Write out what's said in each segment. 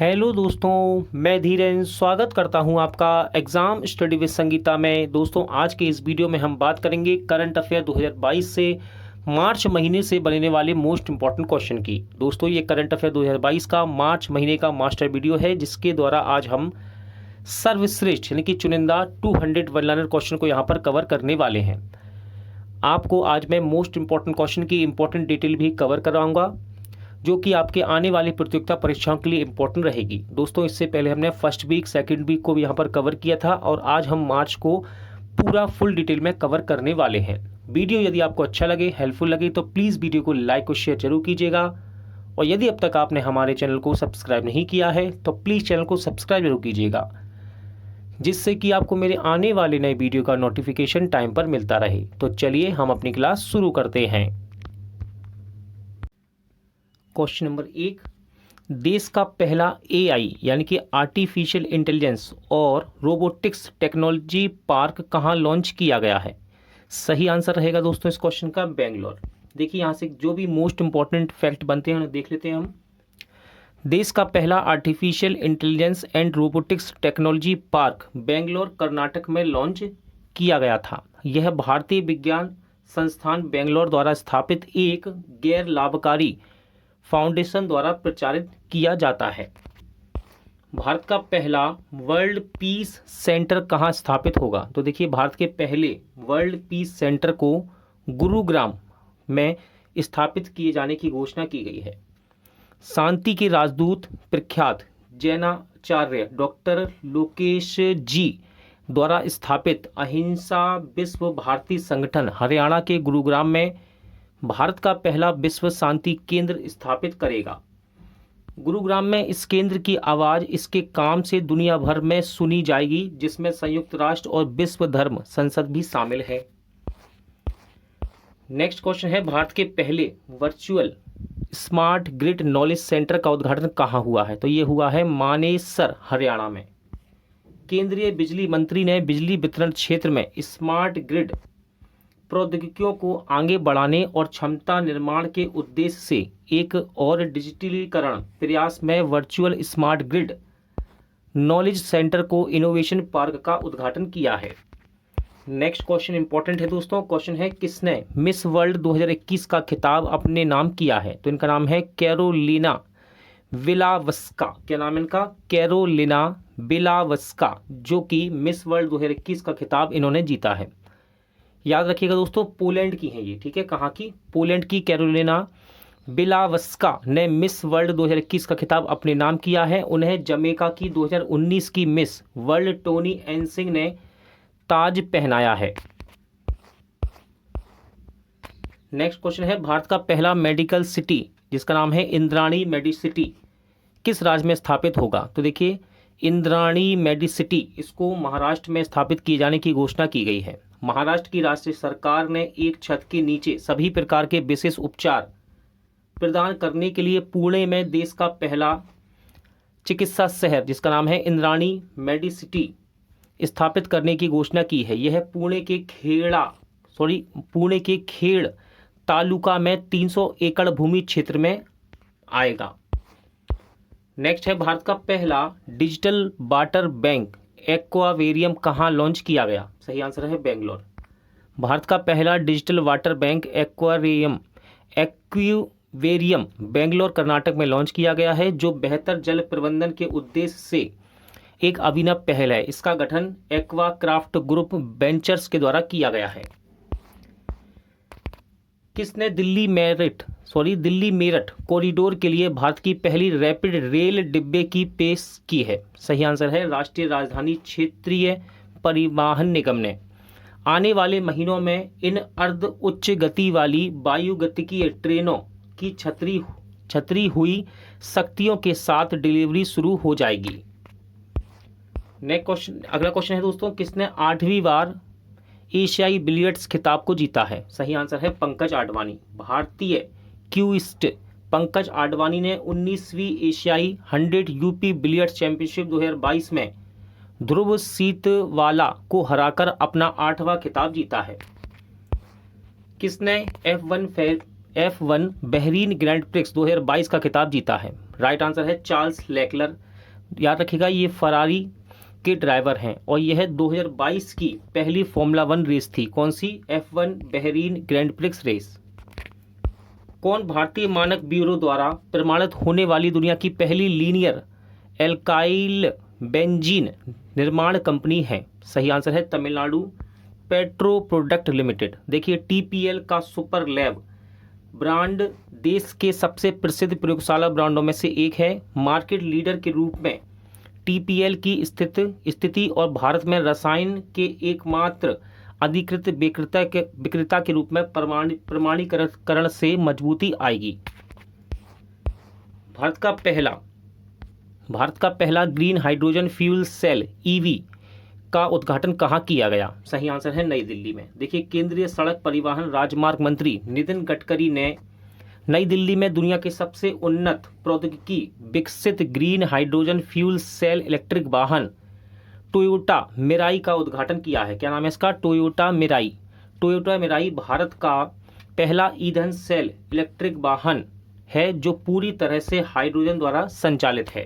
Hello दोस्तों, मैं धीरेन स्वागत करता हूं आपका एग्ज़ाम स्टडी विद संगीता में। दोस्तों, आज के इस वीडियो में हम बात करेंगे करंट अफेयर 2022 से मार्च महीने से बनने वाले मोस्ट इंपॉर्टेंट क्वेश्चन की। दोस्तों, ये करंट अफेयर 2022 का मार्च महीने का मास्टर वीडियो है, जिसके द्वारा आज हम सर्वश्रेष्ठ यानी कि चुनिंदा 200 वन लाइनर क्वेश्चन को यहाँ पर कवर करने वाले हैं। आपको आज मैं मोस्ट इंपॉर्टेंट क्वेश्चन की इंपॉर्टेंट डिटेल भी कवर कराऊंगा, जो कि आपके आने वाली प्रतियोगिता परीक्षाओं के लिए इंपॉर्टेंट रहेगी। दोस्तों, इससे पहले हमने फर्स्ट वीक सेकंड वीक को भी यहाँ पर कवर किया था और आज हम मार्च को पूरा फुल डिटेल में कवर करने वाले हैं। वीडियो यदि आपको अच्छा लगे, हेल्पफुल लगे, तो प्लीज़ वीडियो को लाइक और शेयर जरूर कीजिएगा। और यदि अब तक आपने हमारे चैनल को सब्सक्राइब नहीं किया है तो प्लीज़ चैनल को सब्सक्राइब जरूर कीजिएगा, जिससे कि आपको मेरे आने वाले नए वीडियो का नोटिफिकेशन टाइम पर मिलता रहे। तो चलिए हम अपनी क्लास शुरू करते हैं। क्वेश्चन नंबर 1, देश का पहला एआई यानी कि आर्टिफिशियल इंटेलिजेंस और रोबोटिक्स टेक्नोलॉजी पार्क कहाँ लॉन्च किया गया है? सही आंसर रहेगा दोस्तों इस क्वेश्चन का बेंगलोर। देखिए, यहाँ से जो भी मोस्ट इंपॉर्टेंट फैक्ट बनते हैं उन्हें देख लेते हैं हम। देश का पहला artificial intelligence and robotics technology park Bangalore Karnataka में लॉन्च किया गया था। यह भारतीय विज्ञान संस्थान बेंगलोर द्वारा स्थापित एक गैर लाभकारी फाउंडेशन द्वारा प्रचारित किया जाता है। भारत का पहला वर्ल्ड पीस सेंटर कहाँ स्थापित होगा? तो देखिए, भारत के पहले वर्ल्ड पीस सेंटर को गुरुग्राम में स्थापित किए जाने की घोषणा की गई है। शांति के राजदूत प्रख्यात जैनाचार्य डॉक्टर लोकेश जी द्वारा स्थापित अहिंसा विश्व भारती संगठन हरियाणा के गुरुग्राम में भारत का पहला विश्व शांति केंद्र स्थापित करेगा। गुरुग्राम में इस केंद्र की आवाज़ इसके काम से दुनिया भर में सुनी जाएगी, जिसमें संयुक्त राष्ट्र और विश्व धर्म संसद भी शामिल है। नेक्स्ट क्वेश्चन है, भारत के पहले virtual smart grid knowledge centre का उद्घाटन कहाँ हुआ है? तो ये हुआ है मानेसर, हरियाणा में। केंद्रीय बिजली मंत्री ने बिजली वितरण क्षेत्र में स्मार्ट ग्रिड प्रौद्योगिकियों को आगे बढ़ाने और क्षमता निर्माण के उद्देश्य से एक और डिजिटलीकरण प्रयास में virtual smart grid knowledge centre को इनोवेशन पार्क का उद्घाटन किया है। नेक्स्ट क्वेश्चन इंपॉर्टेंट है दोस्तों। क्वेश्चन है, किसने मिस वर्ल्ड 2021 का खिताब अपने नाम किया है? तो इनका नाम है कैरोलिना विलावस्का। क्या नाम है इनका? कैरोलिना विलावस्का, जो कि मिस वर्ल्ड 2021 का खिताब इन्होंने जीता है। याद रखिएगा दोस्तों, पोलैंड की हैं ये, ठीक है। कहाँ की? पोलैंड की कैरोलिना बिलावस्का ने मिस वर्ल्ड 2021 का खिताब अपने नाम किया है। उन्हें जमैका की 2019 की मिस वर्ल्ड टोनी एनसिंग ने ताज पहनाया है। नेक्स्ट क्वेश्चन है, भारत का पहला मेडिकल सिटी जिसका नाम है इंद्राणी मेडिसिटी किस राज्य में स्थापित होगा? तो देखिए, इंद्राणी मेडिसिटी इसको महाराष्ट्र में स्थापित किए जाने की घोषणा की गई है। महाराष्ट्र की राष्ट्रीय सरकार ने एक छत के नीचे सभी प्रकार के विशेष उपचार प्रदान करने के लिए पुणे में देश का पहला चिकित्सा शहर जिसका नाम है इंद्राणी मेडिसिटी स्थापित करने की घोषणा की है। यह पुणे के खेड़ तालुका में 300 एकड़ भूमि क्षेत्र में आएगा। नेक्स्ट है, भारत का पहला डिजिटल वाटर बैंक एक्वावेरियम कहाँ लॉन्च किया गया? सही आंसर है बेंगलोर। भारत का पहला digital water bank aquarium Bangalore Karnataka में लॉन्च किया गया है, जो बेहतर जल प्रबंधन के उद्देश्य से एक अभिनव पहल है। इसका गठन एक्वाक्राफ्ट ग्रुप वेंचर्स के द्वारा किया गया है। किसने दिल्ली मेरठ कॉरिडोर के लिए भारत की पहली रैपिड रेल डिब्बे की पेश की है? सही आंसर है राष्ट्रीय राजधानी क्षेत्रीय परिवहन निगम ने। आने वाले महीनों में इन अर्ध उच्च गति वाली वायुगतिकीय ट्रेनों की छतरी हुई शक्तियों के साथ डिलीवरी शुरू हो जाएगी। नेक्स्ट क्वेश्चन, अगला क्वेश्चन है दोस्तों, किसने 8वीं बार एशियाई बिलियर्ड्स खिताब को जीता है? सही आंसर है पंकज आडवाणी। भारतीय क्यूइस्ट पंकज आडवाणी ने 19वीं एशियाई 100 यूपी बिलियर्ड्स चैंपियनशिप 2022 में ध्रुव सीतवाला को हराकर अपना 8वां खिताब जीता है। किसने F1 बहरीन ग्रैंड प्रिक्स 2022 का खिताब जीता है? राइट आंसर है चार्ल्स लेकलर। याद रखिएगा ये फरारी के ड्राइवर हैं और यह 2022 की पहली फॉर्मूला 1 रेस थी। कौन सी? F1 Bahrain grand prix race. कौन भारतीय मानक ब्यूरो द्वारा प्रमाणित होने वाली दुनिया की पहली लीनियर एल्काइल बेंजीन निर्माण कंपनी है? सही आंसर है तमिलनाडु पेट्रो प्रोडक्ट लिमिटेड। देखिए TPL का सुपर लैब ब्रांड देश के सबसे प्रसिद्ध प्रयोगशाला ब्रांडों में से एक है। मार्केट लीडर के रूप में TPL की स्थिति और भारत में रसायन के एकमात्र अधिकृत विक्रेता के रूप में प्रमाणीकरण से मजबूती आएगी। भारत का पहला green hydrogen fuel cell EV का उद्घाटन कहाँ किया गया? सही आंसर है नई दिल्ली में। देखिए केंद्रीय सड़क परिवहन राजमार्ग मंत्री नितिन गडकरी ने नई दिल्ली में दुनिया के सबसे उन्नत प्रौद्योगिकी विकसित green hydrogen fuel cell electric वाहन टोयोटा मिराई का उद्घाटन किया है। क्या नाम है इसका? Toyota Mirai. टोयोटा मिराई भारत का पहला ईंधन सेल इलेक्ट्रिक वाहन है जो पूरी तरह से हाइड्रोजन द्वारा संचालित है।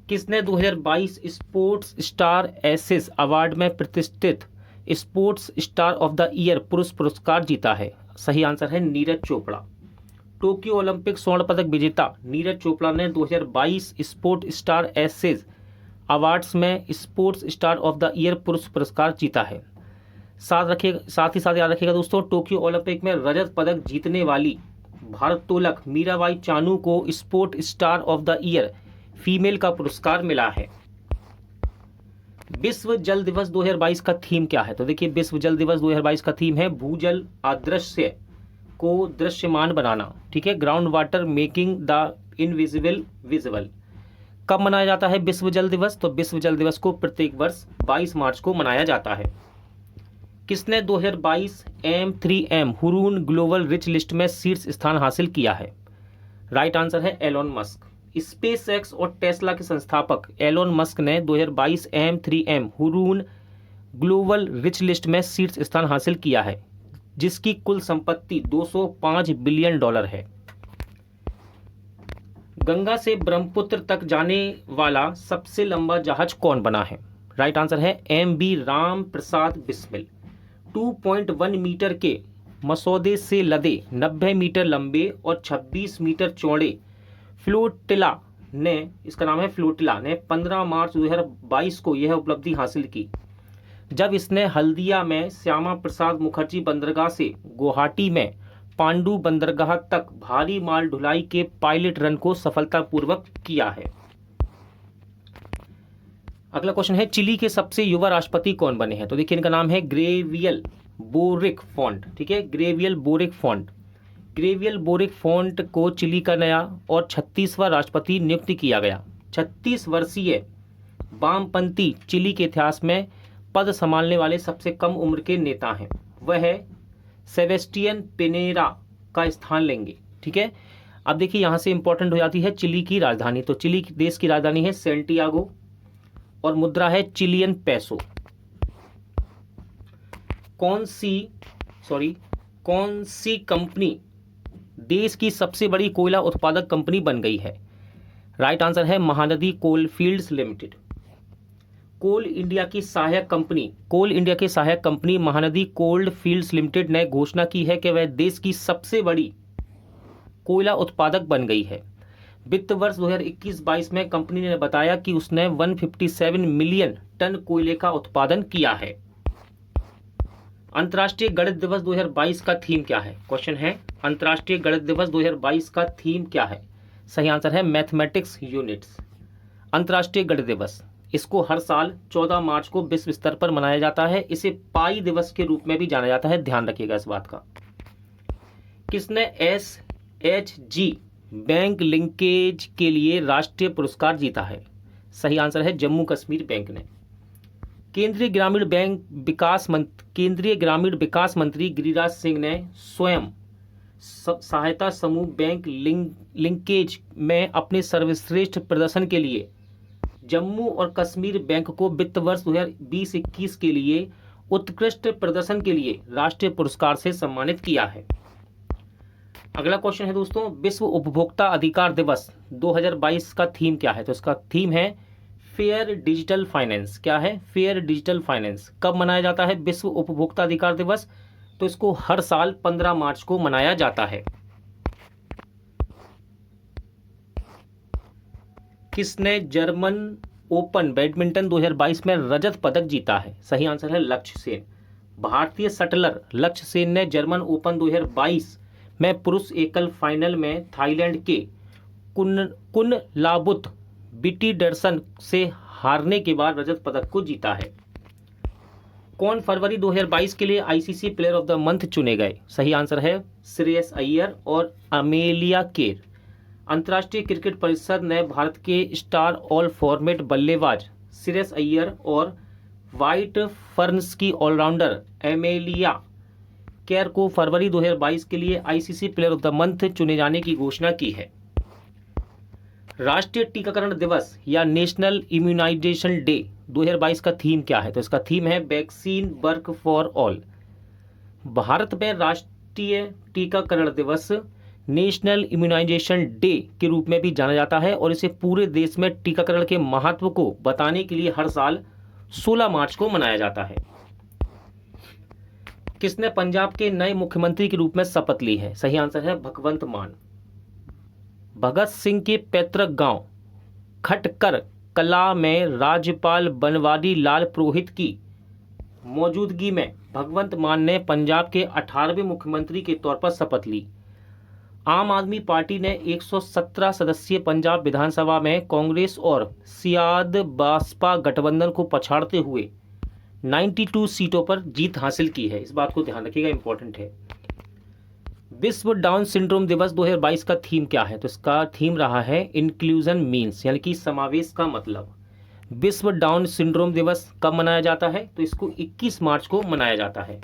किसने 2022 स्पोर्ट्स स्टार एसेस अवार्ड में प्रतिष्ठित sports star of the year पुरुष पुरस्कार जीता है? सही आंसर है नीरज चोपड़ा। टोक्यो ओलंपिक स्वर्ण पदक विजेता नीरज चोपड़ा ने 2022 स्पोर्ट स्टार एसेस अवार्ड्स में sports star of the year पुरुष पुरस्कार जीता है। साथ ही साथ याद रखिएगा दोस्तों, टोक्यो ओलंपिक में रजत पदक जीतने वाली भारोत्तोलक मीराबाई चानू को sport star of the year female का पुरस्कार मिला है। विश्व जल दिवस 2022 का थीम क्या है? तो देखिए विश्व जल दिवस 2022 का थीम है भूजल अदृश्य को दृश्यमान बनाना। ठीक है, ground water making the invisible visible. कब मनाया जाता है विश्व जल दिवस? तो विश्व जल दिवस को प्रत्येक वर्ष 22 मार्च को मनाया जाता है। किसने 2022 M3M Hurun global rich list में शीर्ष स्थान हासिल किया है? राइट आंसर है एलोन मस्क। स्पेसएक्स और टेस्ला के संस्थापक एलोन मस्क ने 2022 M3M Hurun global rich list में शीर्ष स्थान हासिल किया है, जिसकी कुल संपत्ति $205 बिलियन है। गंगा से ब्रह्मपुत्र तक जाने वाला सबसे लंबा जहाज कौन बना है? राइट आंसर है MV राम प्रसाद बिस्मिल। 2.1 मीटर के मसौदे से लदे 90 मीटर लंबे और 26 मीटर चौड़े फ्लोटिला ने, इसका नाम है फ्लोटिला ने 15 मार्च 2022 को यह उपलब्धि हासिल की, जब इसने हल्दिया में श्यामा प्रसाद मुखर्जी बंदरगाह से गुवाहाटी में पांडु बंदरगाह तक भारी माल ढुलाई के पायलट रन को सफलतापूर्वक किया है। अगला क्वेश्चन है चिली के सबसे युवा राष्ट्रपति कौन बने हैं? तो देखिए इनका नाम है ग्रेवियल बोरिक फॉन्ट। ठीक है, Gabriel boric font. Gabriel boric font को चिली का नया और 36वां राष्ट्रपति नियुक्त किया गया। 36 वर्षीय वामपंथी चिली के इतिहास में पद संभालने वाले सबसे कम उम्र के नेता हैं। वह सेबेस्टियन पिनेरा का स्थान लेंगे। ठीक है, अब देखिए यहाँ से इंपॉर्टेंट हो जाती है चिली की राजधानी। तो चिली देश की राजधानी है सेंटियागो और मुद्रा है चिलियन पैसो। कौन सी कंपनी देश की सबसे बड़ी कोयला उत्पादक कंपनी बन गई है? राइट आंसर है महानदी कोलफील्ड्स लिमिटेड। कोल इंडिया के सहायक company Mahanadi cold fields limited ने घोषणा की है कि वह देश की सबसे बड़ी कोयला उत्पादक बन गई है। वित्त वर्ष 2021-22 में कंपनी ने बताया कि उसने 157 मिलियन टन कोयले का उत्पादन किया है। अंतर्राष्ट्रीय गणित दिवस 2022 का थीम क्या है? क्वेश्चन है अंतर्राष्ट्रीय गणित दिवस 2022 का थीम क्या है? सही आंसर है मैथमेटिक्स यूनिट्स। अंतर्राष्ट्रीय गणित दिवस, इसको हर साल 14 मार्च को विश्व स्तर पर मनाया जाता है। इसे पाई दिवस के रूप में भी जाना जाता है, ध्यान रखिएगा इस बात का। किसने SHG बैंक लिंकेज के लिए राष्ट्रीय पुरस्कार जीता है? सही आंसर है जम्मू कश्मीर बैंक ने। केंद्रीय ग्रामीण विकास मंत्री गिरिराज सिंह ने स्वयं सहायता समूह बैंक लिंकेज में अपने सर्वश्रेष्ठ प्रदर्शन के लिए जम्मू और कश्मीर बैंक को वित्त वर्ष 2020-21 के लिए उत्कृष्ट प्रदर्शन के लिए राष्ट्रीय पुरस्कार से सम्मानित किया है। अगला क्वेश्चन है दोस्तों, विश्व उपभोक्ता अधिकार दिवस 2022 का थीम क्या है? तो इसका थीम है फेयर डिजिटल फाइनेंस। क्या है? Fair digital finance. कब मनाया जाता है विश्व उपभोक्ता अधिकार दिवस? तो इसको हर साल 15 मार्च को मनाया जाता है। किसने जर्मन ओपन बैडमिंटन 2022 में रजत पदक जीता है? सही आंसर है लक्ष्य सेन। भारतीय शटलर लक्ष्य सेन ने जर्मन ओपन 2022 में पुरुष एकल फाइनल में थाईलैंड के कुनलाबुत बिटीडरसन से हारने के बाद रजत पदक को जीता है। कौन फरवरी 2022 के लिए ICC player of the month चुने गए? सही आंसर है श्रेयस अय्यर और अमेलिया केर। अंतर्राष्ट्रीय क्रिकेट परिषद ने भारत के स्टार ऑल फॉर्मेट बल्लेबाज श्रेयस अय्यर और व्हाइट फर्न्स की ऑलराउंडर एमेलिया केर को फरवरी 2022 के लिए ICC player of the month चुने जाने की घोषणा की है। राष्ट्रीय टीकाकरण दिवस या नेशनल इम्यूनाइजेशन डे 2022 का थीम क्या है? तो इसका थीम है vaccine work for all. Bharat में राष्ट्रीय टीकाकरण दिवस नेशनल इम्यूनाइजेशन डे के रूप में भी जाना जाता है और इसे पूरे देश में टीकाकरण के महत्व को बताने के लिए हर साल 16 मार्च को मनाया जाता है। किसने पंजाब के नए मुख्यमंत्री के रूप में शपथ ली है? सही आंसर है भगवंत मान। भगत सिंह के पैतृक गांव खटकर कला में राज्यपाल बनवारी लाल पुरोहित की मौजूदगी में भगवंत मान ने पंजाब के 18वें मुख्यमंत्री के तौर पर शपथ ली। आम आदमी पार्टी ने 117 सदस्यीय पंजाब विधानसभा में कांग्रेस और सियाद बासपा गठबंधन को पछाड़ते हुए 92 सीटों पर जीत हासिल की है। इस बात को ध्यान रखिएगा, इंपॉर्टेंट है। विश्व डाउन सिंड्रोम दिवस 2022 का थीम क्या है? तो इसका थीम रहा है इंक्लूजन मीन्स, यानी कि समावेश का मतलब। विश्व डाउन सिंड्रोम दिवस कब मनाया जाता है? तो इसको 21 मार्च को मनाया जाता है।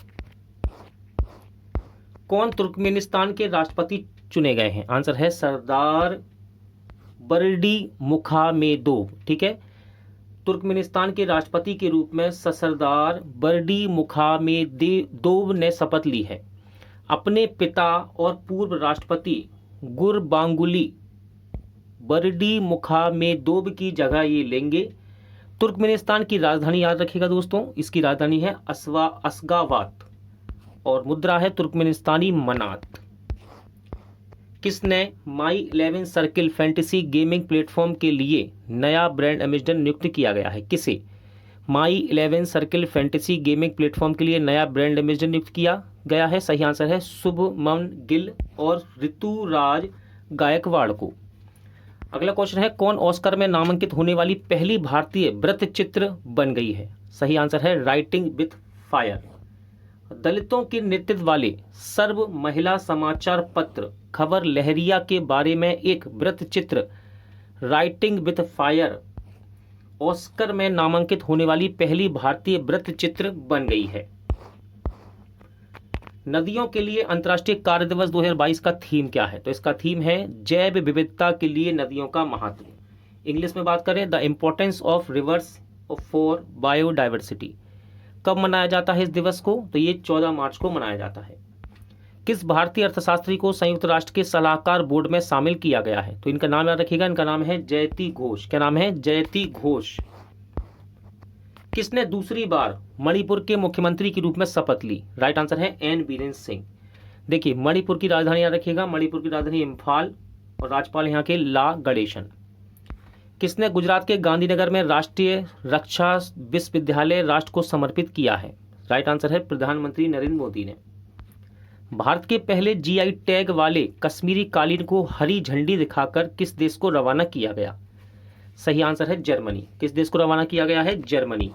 कौन तुर्कमेनिस्तान के राष्ट्रपति चुने गए हैं? आंसर है सरदार बर्डी मुखामेदोव। ठीक है, तुर्कमेनिस्तान के राष्ट्रपति के रूप में सरदार बर्डी मुखामेदोव ने शपथ ली है। अपने पिता और पूर्व राष्ट्रपति गुरबांगुली बर्डी मुखामेदोव की जगह ये लेंगे। तुर्कमेनिस्तान की राजधानी याद रखिएगा दोस्तों, इसकी राजधानी है अशगाबाद और मुद्रा है तुर्कमेनिस्तानी मनात। किसने माई 11 सर्किल फैंटेसी गेमिंग प्लेटफॉर्म के लिए नया ब्रांड एम्बेसडर नियुक्त किया गया है? किसे माई 11 सर्किल फैंटेसी गेमिंग प्लेटफॉर्म के लिए नया ब्रांड एम्बेसडर नियुक्त किया गया है? सही आंसर है शुभमन गिल और ऋतुराज गायकवाड़ को। अगला क्वेश्चन है, कौन ऑस्कर में नामांकित होने वाली पहली भारतीय वृत्तचित्र बन गई है? सही आंसर है राइटिंग विथ फायर। दलितों के नेतृत्व वाले सर्व महिला समाचार पत्र खबर लहरिया के बारे में एक वृत्तचित्र राइटिंग विथ फायर ऑस्कर में नामांकित होने वाली पहली भारतीय वृत्तचित्र बन गई है। नदियों के लिए अंतर्राष्ट्रीय कार्य दिवस 2022 का थीम क्या है? तो इसका थीम है जैव विविधता के लिए नदियों का महत्व। इंग्लिश में बात करें, the importance of reverse for biodiversity. कब मनाया जाता है इस दिवस को? तो ये 14 मार्च को मनाया जाता है। किस भारतीय अर्थशास्त्री को संयुक्त राष्ट्र के सलाहकार बोर्ड में शामिल किया गया है? तो इनका नाम याद रखिएगा, इनका नाम है जयति घोष। क्या नाम है? जयति घोष। किसने दूसरी बार मणिपुर के मुख्यमंत्री के रूप में शपथ ली? राइट आंसर है एन बीरेन सिंह। देखिए, मणिपुर की राजधानी याद रखिएगा, मणिपुर की राजधानी इम्फाल और राज्यपाल यहाँ के ला गणेशन। किसने गुजरात के गांधीनगर में राष्ट्रीय रक्षा विश्वविद्यालय राष्ट्र को समर्पित किया है? राइट आंसर है प्रधानमंत्री नरेंद्र मोदी ने। भारत के पहले जीआई टैग वाले कश्मीरी कालीन को हरी झंडी दिखाकर किस देश को रवाना किया गया? सही आंसर है जर्मनी। किस देश को रवाना किया गया है? जर्मनी।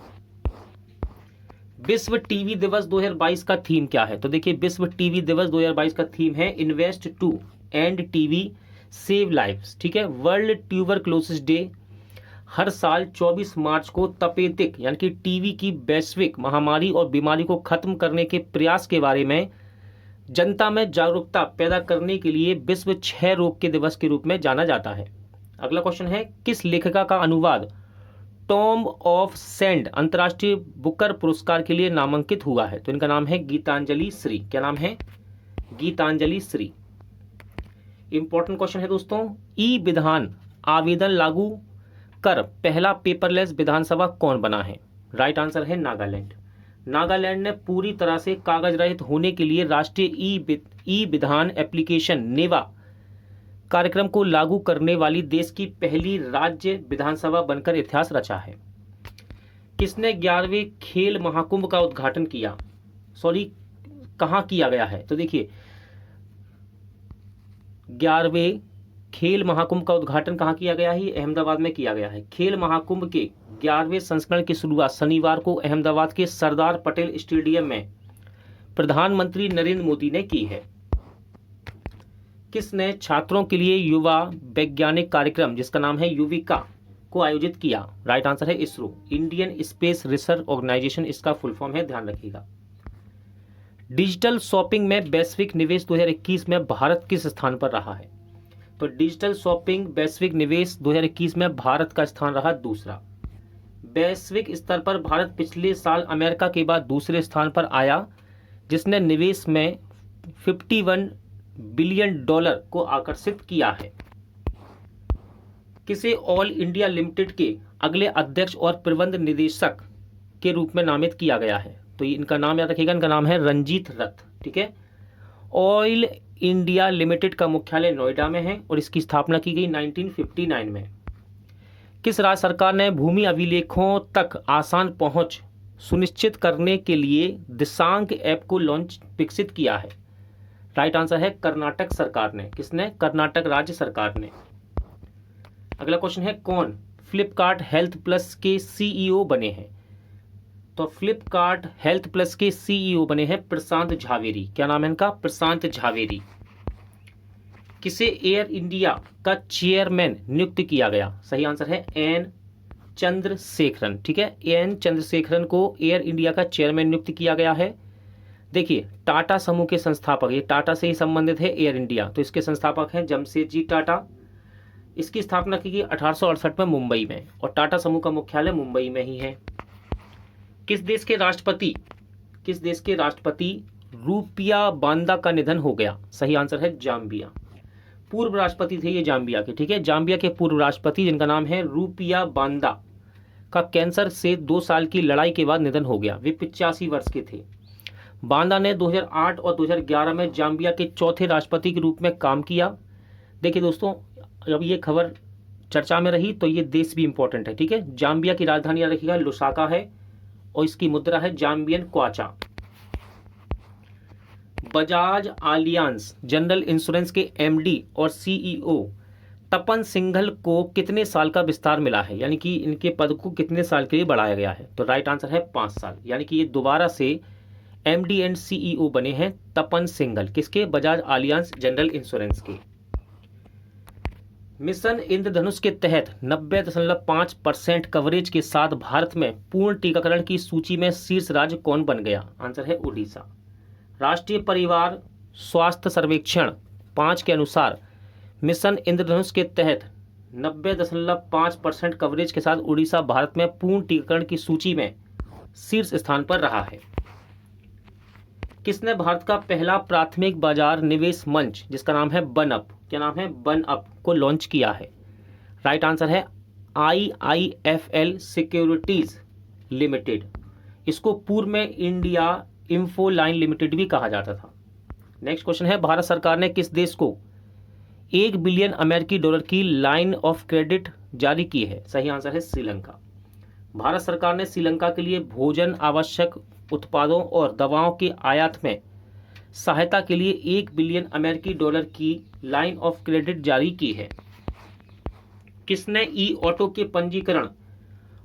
विश्व टीवी दिवस 2022 का थीम क्या है? तो देखिए, विश्व टीवी दिवस 2022 का थीम है invest to end TB save lives. ठीक है, वर्ल्ड ट्यूबरक्लोसिस डे हर साल 24 मार्च को तपेदिक यानी कि टीवी की वैश्विक महामारी और बीमारी को खत्म करने के प्रयास के बारे में जनता में जागरूकता पैदा करने के लिए विश्व क्षय रोग के दिवस के रूप में जाना जाता है। अगला क्वेश्चन है, किस लेखिका का अनुवाद टॉम ऑफ सेंड अंतर्राष्ट्रीय बुकर पुरस्कार के लिए नामांकित हुआ है? तो इनका नाम है गीतांजलि श्री। क्या नाम है? गीतांजलि श्री। इंपॉर्टेंट क्वेश्चन है दोस्तों, ई विधान आवेदन लागू कर पहला पेपरलेस विधानसभा कौन बना है? राइट आंसर है नागालैंड। नागालैंड ने पूरी तरह से कागज रहित होने के लिए राष्ट्रीय ई विधान एप्लीकेशन नेवा कार्यक्रम को लागू करने वाली देश की पहली राज्य विधानसभा बनकर इतिहास रचा है। किसने 11वें खेल महाकुंभ का उद्घाटन किया? कहाँ किया गया है? तो देखिए 11वें खेल महाकुंभ का उद्घाटन कहाँ किया गया है? अहमदाबाद में किया गया है। खेल महाकुंभ के 11वें संस्करण की शुरुआत शनिवार को अहमदाबाद के सरदार पटेल स्टेडियम में प्रधानमंत्री नरेंद्र मोदी ने की है। किसने छात्रों के लिए युवा वैज्ञानिक कार्यक्रम जिसका नाम है युविका को आयोजित किया? राइट आंसर है ISRO, Indian space research organisation इसका फुल फॉर्म है, ध्यान रखिएगा। डिजिटल शॉपिंग में वैश्विक निवेश 2021 में भारत किस स्थान पर रहा है? तो डिजिटल शॉपिंग वैश्विक निवेश 2021 में भारत का स्थान रहा दूसरा। वैश्विक स्तर पर भारत पिछले साल अमेरिका के बाद दूसरे स्थान पर आया, जिसने निवेश में 51 बिलियन डॉलर को आकर्षित किया है। किसे ऑल इंडिया लिमिटेड के अगले अध्यक्ष और प्रबंध निदेशक के रूप में नामित किया गया है? तो इनका नाम याद रखिएगा, इनका नाम है रंजीत रथ। ठीक है, ऑयल इंडिया लिमिटेड का मुख्यालय नोएडा में है और इसकी स्थापना की गई 1959 में। किस राज्य सरकार ने भूमि अभिलेखों तक आसान पहुंच सुनिश्चित करने के लिए दिशांक ऐप को विकसित किया है? राइट आंसर है कर्नाटक सरकार ने। किसने? कर्नाटक राज्य सरकार ने। अगला क्वेश्चन है, कौन फ्लिपकार्ट हेल्थ प्लस के सीईओ बने हैं? तो फ्लिपकार्ट हेल्थ प्लस के सीईओ बने हैं प्रशांत झावेरी। क्या नाम है इनका? प्रशांत झावेरी। किसे एयर इंडिया का चेयरमैन नियुक्त किया गया? सही आंसर है एन चंद्रशेखरन। ठीक है, एन चंद्रशेखरन को एयर इंडिया का चेयरमैन नियुक्त किया गया है। देखिए टाटा समूह के संस्थापक, ये टाटा से ही संबंधित है एयर इंडिया, तो इसके संस्थापक हैं जमशेदजी टाटा। इसकी स्थापना की गई 1868 में मुंबई में और टाटा समूह का मुख्यालय मुंबई में ही है। किस देश के राष्ट्रपति रूपिया बांदा का निधन हो गया? सही आंसर है जाम्बिया। पूर्व राष्ट्रपति थे ये जाम्बिया के। ठीक है, जाम्बिया के पूर्व राष्ट्रपति जिनका नाम है रूपिया बांदा का कैंसर से 2 साल की लड़ाई के बाद निधन हो गया। वे 85 वर्ष के थे। बांदा ने 2008 और 2011 में जाम्बिया के चौथे राष्ट्रपति के रूप में काम किया। देखिए दोस्तों, जब ये खबर चर्चा में रही तो ये देश भी इंपॉर्टेंट है। ठीक है, जाम्बिया की राजधानी याद रखिएगा लुसाका है और इसकी मुद्रा है Zambian kwacha. Bajaj Allianz general insurance के एमडी और सीईओ तपन सिंघल को कितने साल का विस्तार मिला है? यानी कि इनके पद को कितने साल के लिए बढ़ाया गया है? तो राइट आंसर है 5 साल। यानी कि ये दोबारा से एमडी एंड सीईओ बने हैं तपन सिंघल। किसके? बजाज आलियांज जनरल इंश्योरेंस के। मिशन इंद्रधनुष के तहत 90.5% कवरेज के साथ भारत में पूर्ण टीकाकरण की सूची में शीर्ष राज्य कौन बन गया? आंसर है उड़ीसा। राष्ट्रीय परिवार स्वास्थ्य सर्वेक्षण 5 के अनुसार मिशन इंद्रधनुष के तहत 90.5% कवरेज के साथ उड़ीसा भारत में पूर्ण टीकाकरण की सूची में शीर्ष स्थान पर रहा है। किसने भारत का पहला प्राथमिक बाजार निवेश मंच जिसका नाम है बनअप, क्या नाम है? बनअप को लॉन्च किया है? राइट आंसर है IIFL सिक्योरिटीज लिमिटेड। इसको पूर्व में इंडिया इंफो लाइन लिमिटेड भी कहा जाता था। नेक्स्ट क्वेश्चन है, भारत सरकार ने किस देश को 1 बिलियन अमेरिकी डॉलर की लाइन ऑफ क्रेडिट जारी की है? सही आंसर है श्रीलंका। भारत सरकार ने श्रीलंका के लिए भोजन, आवश्यक उत्पादों और दवाओं के आयात में सहायता के लिए 1 बिलियन अमेरिकी डॉलर की लाइन ऑफ क्रेडिट जारी की है। किसने ई ऑटो के पंजीकरण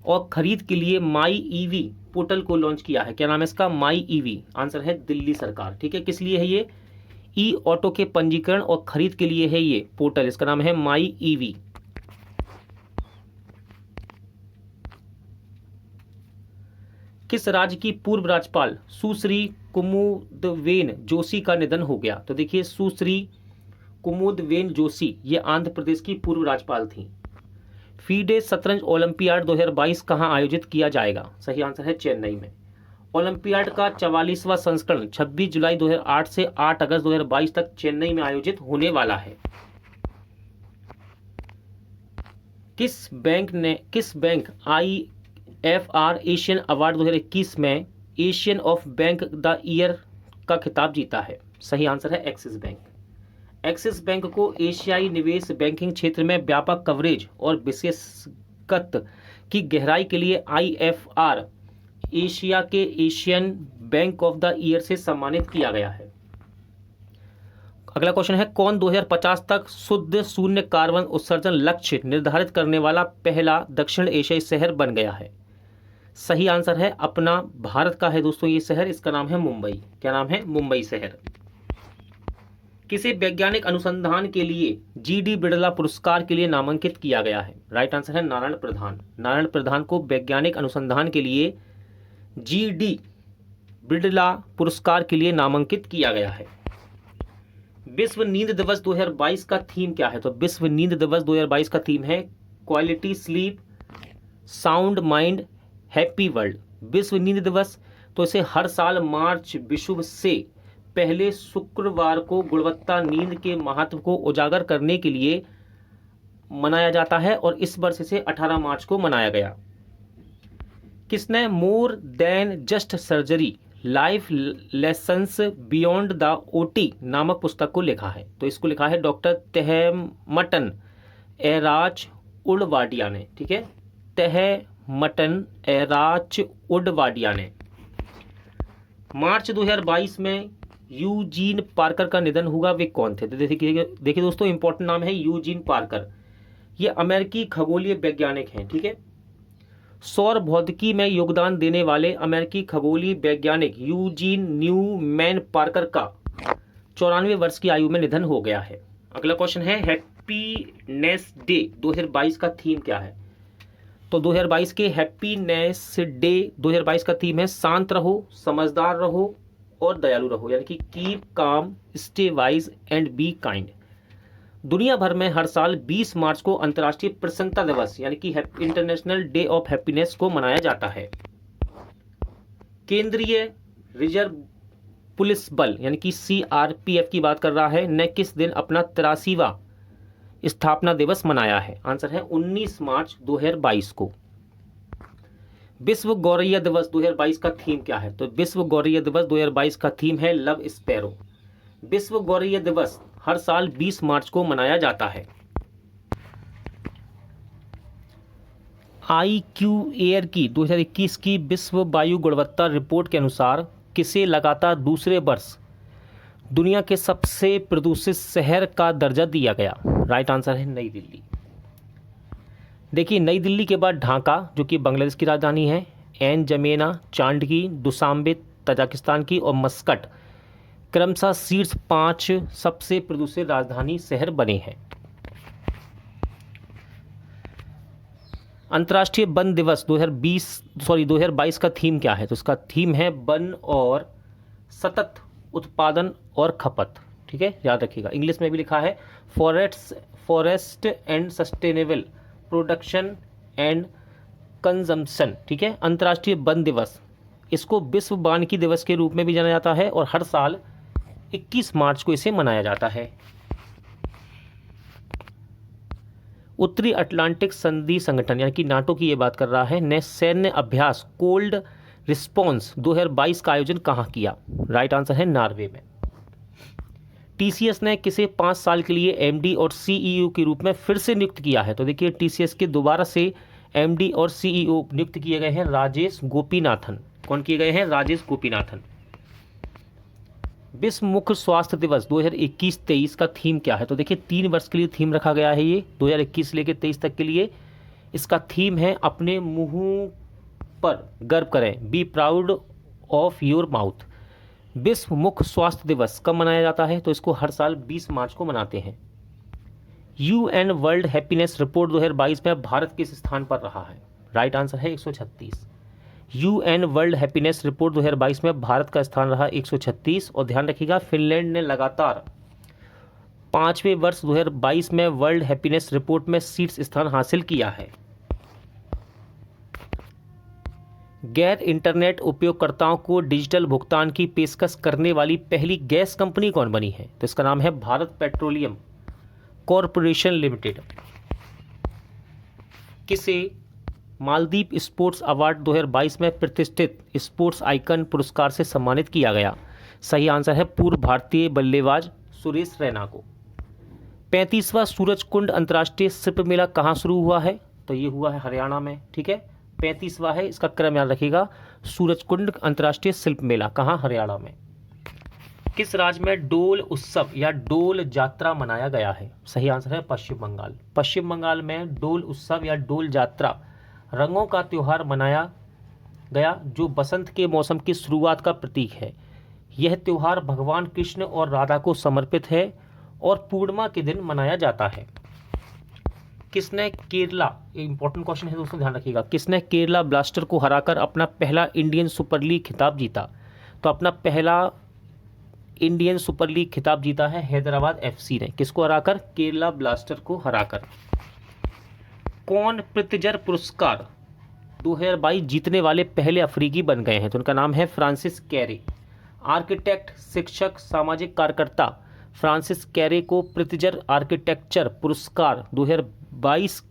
और खरीद के लिए माई ईवी पोर्टल को लॉन्च किया है? क्या नाम है इसका? माई ईवी। आंसर है दिल्ली सरकार। ठीक है, किस लिए है ये? ई ऑटो के पंजीकरण और खरीद के लिए है ये पोर्टल, इसका नाम है माई ईवी। किस राज्य की पूर्व राज्यपाल सुश्री कुमुदवेन जोशी का निधन हो गया? तो देखिए सुश्री कुमुदवेन जोशी ये आंध्र प्रदेश की पूर्व राज्यपाल थी। फीडे शतरंज ओलंपियाड 2022 कहाँ आयोजित किया जाएगा? सही आंसर है चेन्नई में। ओलंपियाड का 44वां संस्करण 26 जुलाई 2008 से 8 अगस्त 2022 तक चेन्नई में आयोजित होने वाला है। किस बैंक IFR एशियन अवार्ड 2021 में Asian of bank the year का खिताब जीता है? सही आंसर है एक्सिस बैंक। एक्सिस बैंक को एशियाई निवेश बैंकिंग क्षेत्र में व्यापक कवरेज और विशेषज्ञता की गहराई के लिए IFR एशिया के Asian bank of the year से सम्मानित किया गया है। अगला क्वेश्चन है, कौन 2050 तक शुद्ध शून्य कार्बन उत्सर्जन लक्ष्य निर्धारित करने वाला पहला दक्षिण एशियाई शहर बन गया है? सही आंसर है अपना भारत का है दोस्तों ये शहर, इसका नाम है मुंबई। क्या नाम है? मुंबई शहर। किसे वैज्ञानिक अनुसंधान के लिए GD बिड़ला पुरस्कार के लिए नामांकित किया गया है? राइट आंसर है नारायण प्रधान। नारायण प्रधान को वैज्ञानिक अनुसंधान के लिए GD बिड़ला पुरस्कार के लिए नामांकित किया गया है। विश्व नींद दिवस 2022 का थीम क्या है? तो विश्व नींद दिवस 2022 का थीम है quality sleep, sound mind, happy world. विश्व नींद दिवस तो इसे हर साल मार्च विषुव से पहले शुक्रवार को गुणवत्ता नींद के महत्व को उजागर करने के लिए मनाया जाता है और इस वर्ष इसे 18 मार्च को मनाया गया। किसने more than just surgery life lessons beyond the OT नामक पुस्तक को लिखा है? तो इसको लिखा है डॉक्टर तहमटन एराज उडवाडिया ने। ठीक है, तहमटन एराज उडवाडिया ने। मार्च 2022 में यूजीन पार्कर का निधन हुआ, वे कौन थे? तो देखिए दोस्तों, इंपॉर्टेंट नाम है यूजीन पार्कर। ये अमेरिकी खगोलीय वैज्ञानिक हैं। ठीक है, सौर भौतिकी में योगदान देने वाले अमेरिकी खगोलीय वैज्ञानिक यूजीन न्यूमैन पार्कर का 94 वर्ष की आयु में निधन हो गया है। अगला क्वेश्चन है, हैप्पीनेस डे 2022 का थीम क्या है? तो 2022 के हैप्पीनेस डे 2022 का थीम है शांत रहो, समझदार रहो और दयालु रहो, यानी कि keep calm, stay wise and be kind. दुनिया भर में हर साल 20 मार्च को अंतर्राष्ट्रीय प्रसन्नता दिवस यानी कि इंटरनेशनल डे ऑफ हैप्पीनेस को मनाया जाता है। केंद्रीय रिजर्व पुलिस बल यानी कि CRPF की बात कर रहा है, ने किस दिन अपना 83वां स्थापना दिवस मनाया है? आंसर है 19 मार्च 2022 को। विश्व गौरैया दिवस 2022 का थीम क्या है? तो विश्व गौरैया दिवस 2022 का थीम है लव स्पैरो। विश्व गौरैया दिवस हर साल 20 मार्च को मनाया जाता है। IQ एयर की 2021 की विश्व वायु गुणवत्ता रिपोर्ट के अनुसार किसे लगातार दूसरे वर्ष दुनिया के सबसे प्रदूषित शहर का दर्जा दिया गया? राइट आंसर है नई दिल्ली। देखिए, नई दिल्ली के बाद ढाका जो कि बांग्लादेश की राजधानी है, एनजमेना, चांडगी, दुशांबे तजाकिस्तान की और मस्कट क्रमशः शीर्ष 5 सबसे प्रदूषित राजधानी शहर बने हैं। अंतर्राष्ट्रीय वन दिवस 2022 का थीम क्या है? तो इसका थीम है वन और सतत उत्पादन और खपत। ठीक है, याद रखिएगा, इंग्लिश में भी लिखा है forest and sustainable production and consumption. ठीक है, अंतर्राष्ट्रीय वन दिवस, इसको विश्व वानिकी दिवस के रूप में भी जाना जाता है और हर साल 21 मार्च को इसे मनाया जाता है। उत्तरी अटलांटिक संधि संगठन यानी कि नाटो की ये बात कर रहा है, ने सैन्य अभ्यास कोल्ड रिस्पॉन्स 2022 का आयोजन कहाँ किया? राइट आंसर है नॉर्वे में। TCS ने किसे 5 साल के लिए MD और CEO के रूप में फिर से नियुक्त किया है? तो देखिए, TCS के दोबारा से MD और CEO नियुक्त किए गए हैं राजेश गोपीनाथन। कौन किए गए हैं? राजेश गोपीनाथन। विश्व मुख्य स्वास्थ्य दिवस 2021-23 का थीम क्या है? तो देखिए, 3 वर्ष के लिए थीम रखा गया है, ये 2021 से लेकर 23 तक के लिए। इसका थीम है अपने मुंह पर गर्व करें, be proud of your mouth. विश्व मुख्य स्वास्थ्य दिवस कब मनाया जाता है? तो इसको हर साल 20 मार्च को मनाते हैं। UN वर्ल्ड हैप्पीनेस रिपोर्ट 2022 में भारत किस स्थान पर रहा है? राइट आंसर है 136। UN वर्ल्ड हैप्पीनेस रिपोर्ट 2022 में भारत का स्थान रहा 136। और ध्यान रखिएगा, फिनलैंड ने लगातार 5वें वर्ष 2022 में वर्ल्ड हैप्पीनेस रिपोर्ट में शीर्ष स्थान हासिल किया है। गैर इंटरनेट उपयोगकर्ताओं को डिजिटल भुगतान की पेशकश करने वाली पहली गैस कंपनी कौन बनी है? तो इसका नाम है भारत पेट्रोलियम कॉरपोरेशन लिमिटेड। किसे मालदीव स्पोर्ट्स अवार्ड 2022 में प्रतिष्ठित स्पोर्ट्स आइकन पुरस्कार से सम्मानित किया गया? सही आंसर है पूर्व भारतीय बल्लेबाज सुरेश रैना को। 35वां सूरजकुंड अंतर्राष्ट्रीय शिल्प मेला कहाँ शुरू हुआ है? तो ये हुआ है हरियाणा में, ठीक है। 35वां है, इसका क्रम याद रखिएगा। सूरजकुंड अंतर्राष्ट्रीय शिल्प मेला कहाँ? हरियाणा में। किस राज्य में डोल उत्सव या डोल जात्रा मनाया गया है? सही आंसर है पश्चिम बंगाल। पश्चिम बंगाल में डोल उत्सव या डोल जात्रा रंगों का त्यौहार मनाया गया, जो बसंत के मौसम की शुरुआत का प्रतीक है। यह त्यौहार भगवान कृष्ण और राधा को समर्पित है और पूर्णिमा के दिन मनाया जाता है। किसने केरला, इंपॉर्टेंट क्वेश्चन है दोस्तों, ध्यान रखिएगा, किसने केरला ब्लास्टर को हराकर अपना पहला इंडियन सुपर लीग खिताब जीता? तो अपना पहला इंडियन सुपर लीग खिताब जीता है हैदराबाद एफसी ने। किसको हराकर? केरला ब्लास्टर को हराकर। कौन प्रित्जर पुरस्कार 2022 जीतने वाले पहले अफ्रीकी बन गए हैं? तो उनका नाम है फ्रांसिस कैरे। आर्किटेक्ट, शिक्षक, सामाजिक कार्यकर्ता फ्रांसिस कैरे को प्रित्जर आर्किटेक्चर पुरस्कार 2022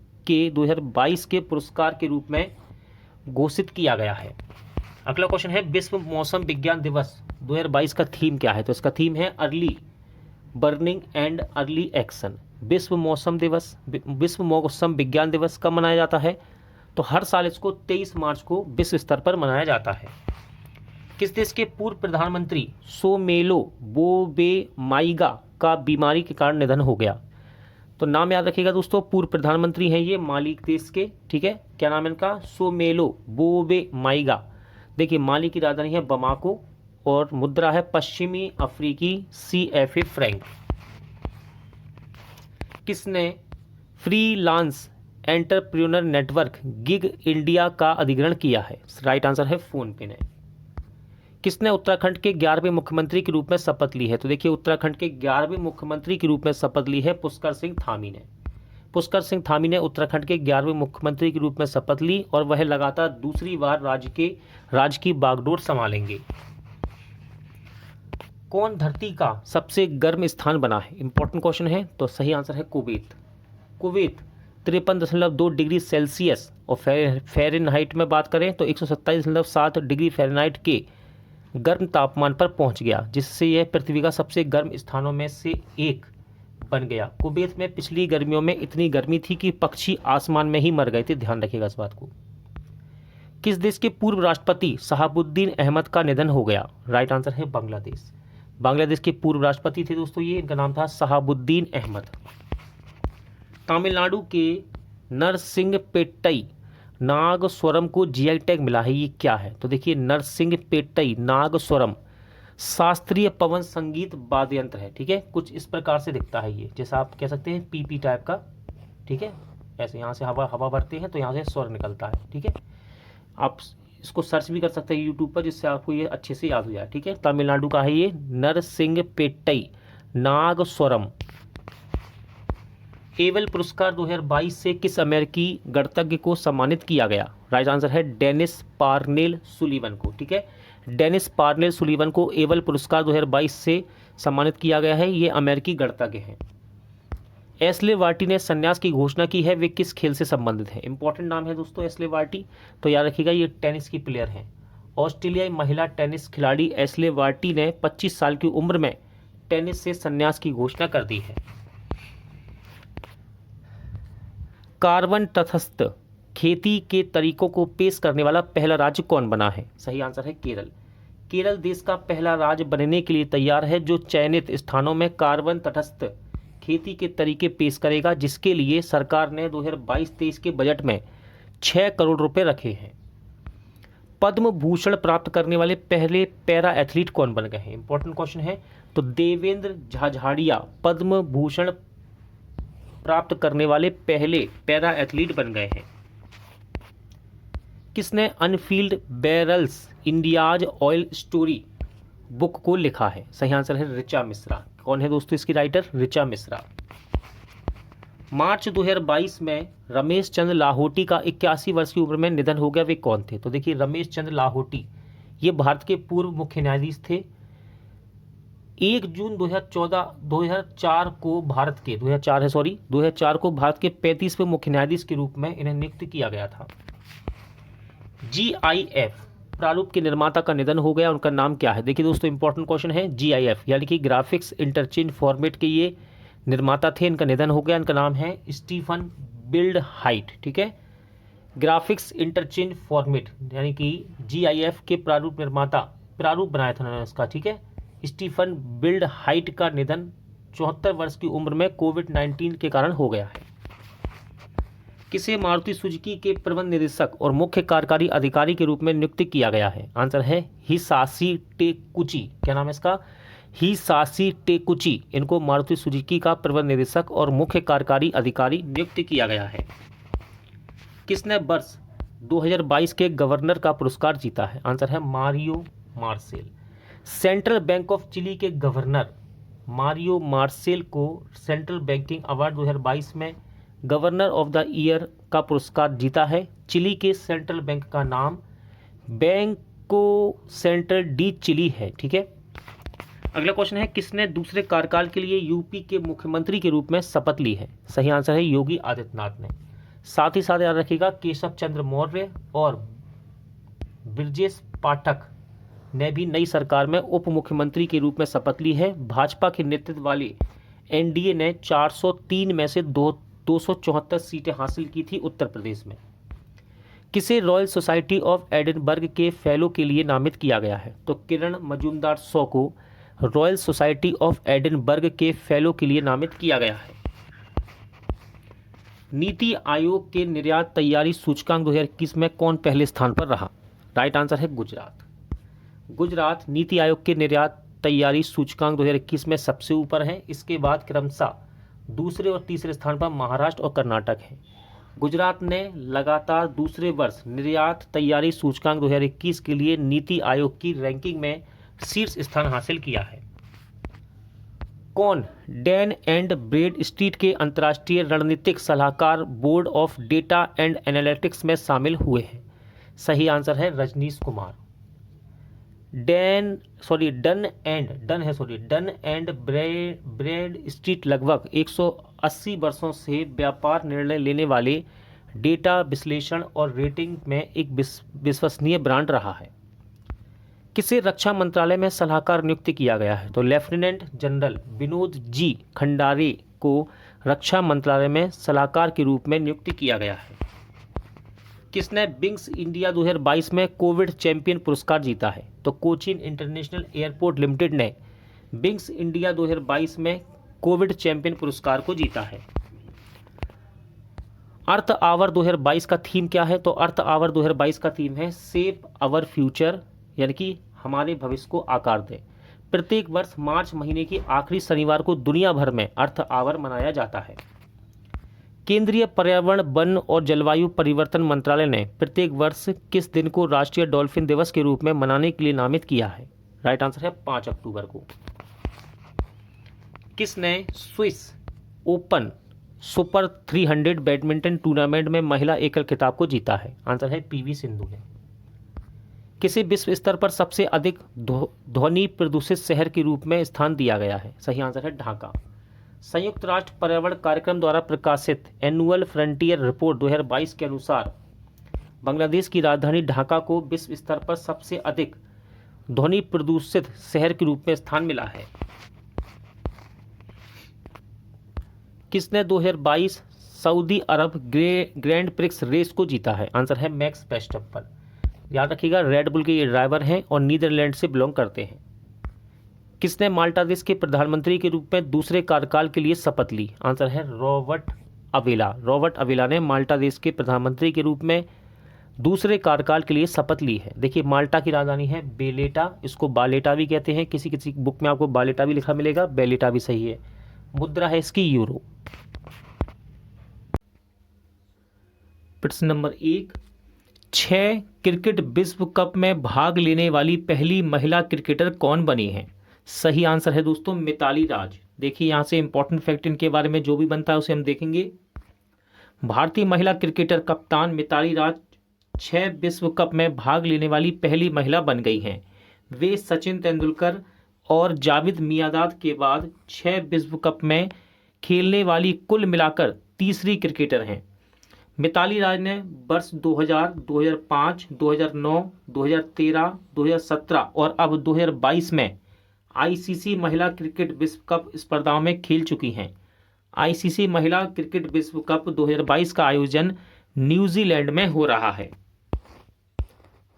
के पुरस्कार के रूप में घोषित किया गया है। अगला क्वेश्चन है विश्व मौसम विज्ञान दिवस 2022 का थीम क्या है? तो इसका थीम है early burning and early action. विश्व मौसम विज्ञान दिवस कब मनाया जाता है? तो हर साल इसको 23 मार्च को विश्व स्तर पर मनाया जाता है। किस देश के पूर्व प्रधानमंत्री सोमेलो बोवेमाइगा का बीमारी के कारण निधन हो गया? तो नाम याद रखिएगा दोस्तों, पूर्व प्रधानमंत्री हैं ये माली देश के, ठीक है। क्या नाम है इनका? सोमेलो बोवेमाइगा। देखिए माली की राजधानी है बमाको और मुद्रा है पश्चिमी अफ्रीकी CFA फ्रैंक। किसने freelance entrepreneur network gig India का अधिग्रहण किया है? राइट आंसर है फोनपे ने। किसने उत्तराखंड के 11वें मुख्यमंत्री के रूप में शपथ ली है? तो देखिए उत्तराखंड के 11वें मुख्यमंत्री के रूप में शपथ ली है पुष्कर सिंह धामी ने। पुष्कर सिंह धामी ने उत्तराखंड के 11वें मुख्यमंत्री के रूप में शपथ ली और वह लगातार दूसरी बार राज्य की बागडोर संभालेंगे। कौन धरती का सबसे गर्म स्थान बना है? इंपॉर्टेंट क्वेश्चन है। तो सही आंसर है कुवैत। कुवैत 53.2 डिग्री सेल्सियस और फ़ारेनहाइट में बात करें तो 127.7 डिग्री फ़ारेनहाइट के गर्म तापमान पर पहुंच गया, जिससे यह पृथ्वी का सबसे गर्म स्थानों में से एक बन गया। कुवैत में पिछली गर्मियों में इतनी गर्मी थी कि पक्षी आसमान में ही मर गए थे, ध्यान रखिएगा इस बात को। किस देश के पूर्व राष्ट्रपति शहाबुद्दीन अहमद का निधन हो गया? राइट आंसर है बांग्लादेश। बांग्लादेश के पूर्व राष्ट्रपति थे दोस्तों ये, इनका नाम था शहाबुद्दीन अहमद। तमिलनाडु के नरसिंहपेट्टई नागस्वरम को GI टैग मिला है, ये क्या है? तो देखिए नरसिंहपेट्टई नागस्वरम शास्त्रीय पवन संगीत वाद्य यंत्र है, ठीक है। कुछ इस प्रकार से दिखता है ये, जैसा आप कह सकते हैं PP टाइप का, ठीक है। ऐसे यहाँ से हवा भरते हैं तो यहाँ से स्वर निकलता है, ठीक है। आप इसको सर्च भी कर सकते हैं यूट्यूब पर, जिससे आपको ये अच्छे से याद हो जाए, ठीक है। तमिलनाडु का है ये नरसिंहपेट्टई नागस्वरम। एबल पुरस्कार 2022 से किस अमेरिकी गणितज्ञ को सम्मानित किया गया? राइट आंसर है डेनिस पार्नेल सुलीवन को, ठीक है। डेनिस पार्नेल सुलीवन को एबल पुरस्कार 2022 से सम्मानित किया गया है, ये अमेरिकी गणितज्ञ हैं। एस्ले वार्टी ने संन्यास की घोषणा की है, वे किस खेल से संबंधित है? इंपॉर्टेंट नाम है दोस्तों एस्ले वार्टी, तो याद रखिएगा ये टेनिस की प्लेयर हैं। ऑस्ट्रेलियाई महिला टेनिस खिलाड़ी एस्ले वार्टी ने 25 साल की उम्र में टेनिस से संन्यास की घोषणा कर दी है। कार्बन तटस्थ खेती के तरीकों को पेश करने वाला पहला राज्य कौन बना है? सही आंसर है केरल। केरल देश का पहला राज्य बनने के लिए तैयार है जो चयनित स्थानों में कार्बन तटस्थ खेती के तरीके पेश करेगा, जिसके लिए सरकार ने 2022-23 के बजट में 6 करोड़ रुपए रखे हैं। पद्म भूषण प्राप्त करने वाले पहले पैरा एथलीट कौन बन गए हैं? इंपॉर्टेंट क्वेश्चन है। तो देवेंद्र झाझाड़िया पद्म भूषण प्राप्त करने वाले पहले पैरा एथलीट बन गए हैं। किसने unfilled barrels India's oil story book को लिखा है? सही आंसर है ऋचा मिश्रा। कौन है दोस्तों इसकी राइटर? ऋचा मिश्रा। मार्च 2022 में रमेश चंद्र लाहोटी का 81 वर्ष की उम्र में निधन हो गया, वे कौन थे? तो देखिए रमेश चंद्र लाहोटी ये भारत के पूर्व मुख्य न्यायाधीश थे 1 जून 2004 को भारत के 2004 को भारत के 35वें मुख्य न्यायाधीश के रूप में इन्हें नियुक्त किया गया था। GIF प्रारूप के निर्माता का निधन हो गया, उनका नाम क्या है? देखिए दोस्तों, इंपॉर्टेंट क्वेश्चन है। GIF यानी कि ग्राफिक्स इंटरचेंज फॉर्मेट के ये निर्माता थे, इनका निधन हो गया। इनका नाम है स्टीफन बिल्डहाइट। ठीक है, ग्राफिक्स इंटरचेंज फॉर्मेट यानी कि GIF के प्रारूप बनाया था उन्होंने इसका। ठीक है, स्टीफन बिल्डहाइट का निधन 74 वर्ष की उम्र में कोविड-19 के कारण हो गया है। किसे मारुति सुजुकी के प्रबंध निदेशक और मुख्य कार्यकारी अधिकारी के रूप में नियुक्त किया गया है? आंसर है हिसाशी टेकुची। क्या नाम है इसका? Hisashi Takeuchi. इनको मारुति सुजुकी का प्रबंध निदेशक और मुख्य कार्यकारी अधिकारी नियुक्त किया गया है। किसने वर्ष 2022 के गवर्नर का पुरस्कार जीता है? आंसर है Mario Marcel. Central bank of Chile के गवर्नर मारियो मार्सेल को सेंट्रल बैंकिंग अवार्ड 2022 में गवर्नर ऑफ द ईयर का पुरस्कार जीता है। चिली के सेंट्रल बैंक का नाम बैंको सेंट्रल डी चिली है। ठीक है, अगला क्वेश्चन है, किसने दूसरे कार्यकाल के लिए यूपी के मुख्यमंत्री के रूप में शपथ ली है? सही आंसर है योगी आदित्यनाथ ने। साथ ही साथ याद रखिएगा, केशव चंद्र मौर्य और ब्रजेश पाठक ने भी नई सरकार में उप मुख्यमंत्री के रूप में शपथ ली है। भाजपा के नेतृत्व वाली NDA ने 403 में से 274 सीटें हासिल की थी उत्तर प्रदेश में। किसे रॉयल सोसाइटी ऑफ एडिनबर्ग के फेलो के लिए नामित किया गया है? तो किरण मजूमदार शॉ को रॉयल सोसाइटी ऑफ एडिनबर्ग के फेलो के लिए नामित किया गया है। नीति आयोग के निर्यात तैयारी सूचकांक 2021 में कौन पहले स्थान पर रहा? राइट आंसर है गुजरात। गुजरात नीति आयोग के निर्यात तैयारी सूचकांक 2021 में सबसे ऊपर है। इसके बाद क्रमशः दूसरे और तीसरे स्थान पर महाराष्ट्र और कर्नाटक है। गुजरात ने लगातार दूसरे वर्ष निर्यात तैयारी सूचकांक 2021 के लिए नीति आयोग की रैंकिंग में शीर्ष स्थान हासिल किया है। कौन डैन एंड ब्रेड स्ट्रीट के अंतर्राष्ट्रीय रणनीतिक सलाहकार board of data and analytics में शामिल हुए हैं? सही आंसर है Rajnish Kumar. Dun and Bradstreet लगभग 180 वर्षों से व्यापार निर्णय लेने वाले डेटा विश्लेषण और रेटिंग में एक विश्वसनीय ब्रांड रहा है। किसे रक्षा मंत्रालय में सलाहकार नियुक्त किया गया है? तो लेफ्टिनेंट जनरल विनोद जी खंडारे को रक्षा मंत्रालय में सलाहकार के रूप में नियुक्त किया गया है। किसने विंग्स इंडिया 2022 में कोविड चैंपियन पुरस्कार जीता है? तो कोचीन इंटरनेशनल एयरपोर्ट लिमिटेड ने विंग्स इंडिया 2022 में कोविड चैंपियन पुरस्कार को जीता है। अर्थ आवर 2022 का थीम क्या है? तो अर्थ आवर 2022 का थीम है सेव आवर फ्यूचर, यानी कि हमारे भविष्य को आकार दें। प्रत्येक वर्ष मार्च महीने की आखिरी शनिवार को दुनिया भर में अर्थ आवर मनाया जाता है। केंद्रीय पर्यावरण, वन और जलवायु परिवर्तन मंत्रालय ने प्रत्येक वर्ष किस दिन को राष्ट्रीय डॉल्फिन दिवस के रूप में मनाने के लिए नामित किया है? राइट आंसर है 5 अक्टूबर को। किसने Swiss open super 300 badminton tournament में महिला एकल खिताब को जीता है? आंसर है PV सिंधु ने। किसे विश्व स्तर पर सबसे अधिक ध्वनि प्रदूषित शहर के रूप में स्थान दिया गया है? सही आंसर है ढाका। संयुक्त राष्ट्र पर्यावरण कार्यक्रम द्वारा प्रकाशित एनुअल फ्रंटियर रिपोर्ट 2022 के अनुसार बांग्लादेश की राजधानी ढाका को विश्व स्तर पर सबसे अधिक ध्वनि प्रदूषित शहर के रूप में स्थान मिला है। किसने 2022 सऊदी अरब ग्रैंड प्रिक्स रेस को जीता है? आंसर है मैक्स वर्स्टैपन। याद रखिएगा, रेड बुल के ये ड्राइवर हैं और नीदरलैंड से बिलोंग करते हैं। किसने माल्टा देश के प्रधानमंत्री के रूप में दूसरे कार्यकाल के लिए शपथ ली? आंसर है रॉबर्ट अवेला। रॉबर्ट अवेला ने माल्टा देश के प्रधानमंत्री के रूप में दूसरे कार्यकाल के लिए शपथ ली है। देखिए, माल्टा की राजधानी है बेलेटा, इसको बालेटा भी कहते हैं, किसी किसी बुक में आपको बालेटा भी लिखा मिलेगा, बेलेटा भी सही है। मुद्रा है इसकी यूरो। प्रश्न नंबर 1, 6 क्रिकेट विश्व कप में भाग लेने वाली पहली महिला क्रिकेटर कौन बनी है? सही आंसर है दोस्तों मिताली राज। देखिए यहाँ से इंपॉर्टेंट फैक्ट इनके बारे में जो भी बनता है उसे हम देखेंगे। भारतीय महिला क्रिकेटर कप्तान मिताली राज 6 विश्व कप में भाग लेने वाली पहली महिला बन गई हैं। वे सचिन तेंदुलकर और जावेद मियांदाद के बाद 6 विश्व कप में खेलने वाली कुल मिलाकर तीसरी क्रिकेटर हैं। मिताली राज ने वर्ष 2000, 2005, 2009, 2013, 2017 और अब 2022 में आईसीसी महिला क्रिकेट विश्व कप स्पर्धाओं में खेल चुकी हैं। आईसीसी महिला क्रिकेट विश्व कप 2022 का आयोजन न्यूजीलैंड में हो रहा है।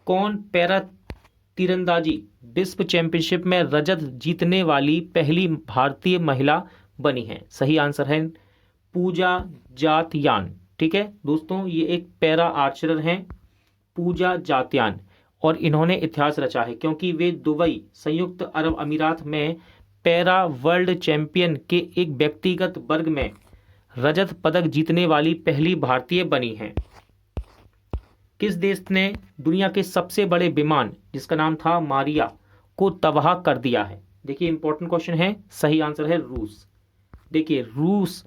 कौन पैरा तीरंदाजी विश्व चैंपियनशिप में रजत जीतने वाली पहली भारतीय महिला बनी है? सही आंसर है पूजा जातयान। ठीक है दोस्तों, ये एक पैरा आर्चर हैं पूजा जातयान, और इन्होंने इतिहास रचा है क्योंकि वे दुबई संयुक्त अरब अमीरात में पैरा वर्ल्ड चैंपियन के एक व्यक्तिगत वर्ग में रजत पदक जीतने वाली पहली भारतीय बनी हैं। किस देश ने दुनिया के सबसे बड़े विमान जिसका नाम था मारिया को तबाह कर दिया है? देखिए इंपॉर्टेंट क्वेश्चन है, सही आंसर है रूस। देखिए रूस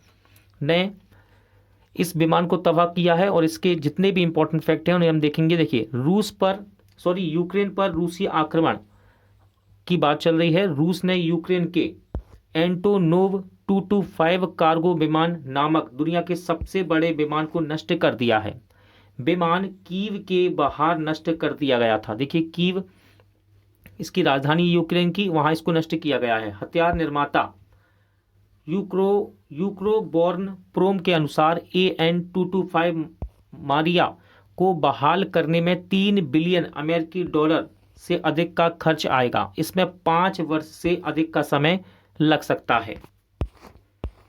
ने इस विमान को तबाह किया है और इसके जितने भी इंपॉर्टेंट फैक्ट हैं उन्हें हम देखेंगे। देखिए यूक्रेन पर रूसी आक्रमण की बात चल रही है। रूस ने यूक्रेन के एंटोनोव 225 कार्गो विमान नामक दुनिया के सबसे बड़े विमान को नष्ट कर दिया है। विमान कीव के बाहर नष्ट कर दिया गया था। देखिए कीव इसकी राजधानी यूक्रेन की, वहां इसको नष्ट किया गया है। हथियार निर्माता यूक्रोबॉर्न प्रोम के अनुसार AN-225 मारिया को बहाल करने में 3 बिलियन अमेरिकी डॉलर से अधिक का खर्च आएगा। इसमें 5 वर्ष से अधिक का समय लग सकता है।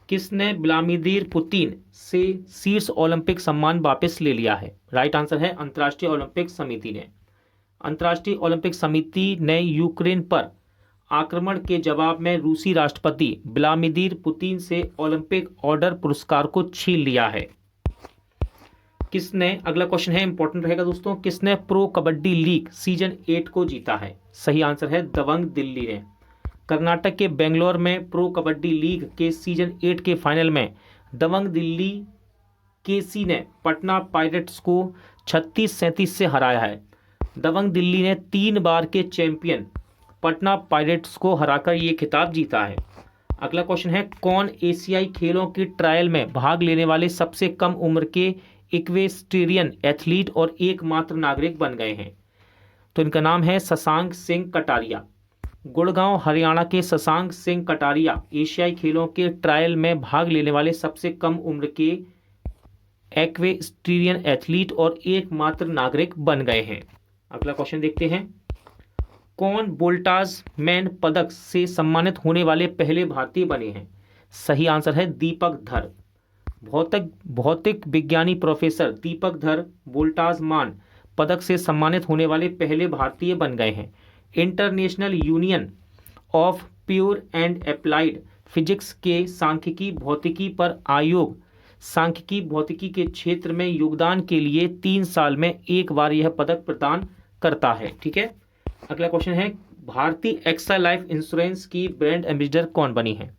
किसने व्लादिमीर पुतिन से शीर्ष ओलंपिक सम्मान वापस ले लिया है? राइट आंसर है अंतर्राष्ट्रीय ओलंपिक समिति ने। अंतर्राष्ट्रीय ओलंपिक समिति ने यूक्रेन पर आक्रमण के जवाब में रूसी राष्ट्रपति व्लादिमीर पुतिन से ओलंपिक ऑर्डर पुरस्कार को छीन लिया है। किसने, अगला क्वेश्चन है इंपॉर्टेंट रहेगा दोस्तों, किसने प्रो कबड्डी लीग सीजन 8 को जीता है? सही आंसर है दबंग दिल्ली ने। कर्नाटक के बेंगलोर में प्रो कबड्डी लीग के सीजन 8 के फाइनल में दबंग दिल्ली केसी ने पटना पायरेट्स को 36-37 से हराया है। दबंग दिल्ली ने 3 बार के चैंपियन पटना पायरेट्स को हराकर ये खिताब जीता है। अगला क्वेश्चन है कौन एशियाई खेलों की ट्रायल में भाग लेने वाले सबसे कम उम्र के इक्वेस्ट्रियन एथलीट और एकमात्र नागरिक बन गए हैं? तो इनका नाम है शशांक सिंह कटारिया। गुड़गांव हरियाणा के शशांक सिंह कटारिया एशियाई खेलों के ट्रायल में भाग लेने वाले सबसे कम उम्र के इक्वेस्ट्रियन एथलीट और एकमात्र नागरिक बन गए हैं। अगला क्वेश्चन देखते हैं कौन वोल्टाज मैन पदक से सम्मानित होने वाले पहले भारतीय बने हैं? सही आंसर है दीपक धर। भौतिक विज्ञानी प्रोफेसर दीपक धर वोल्टाज मान पदक से सम्मानित होने वाले पहले भारतीय बन गए हैं। International union of pure and applied physics के सांख्यिकी भौतिकी पर आयोग सांख्यिकी भौतिकी के क्षेत्र में योगदान के लिए 3 साल में एक बार यह पदक प्रदान करता है। ठीक है, अगला क्वेश्चन है भारतीय एक्सा लाइफ इंश्योरेंस की ब्रांड एम्बेसडर कौन बनी है?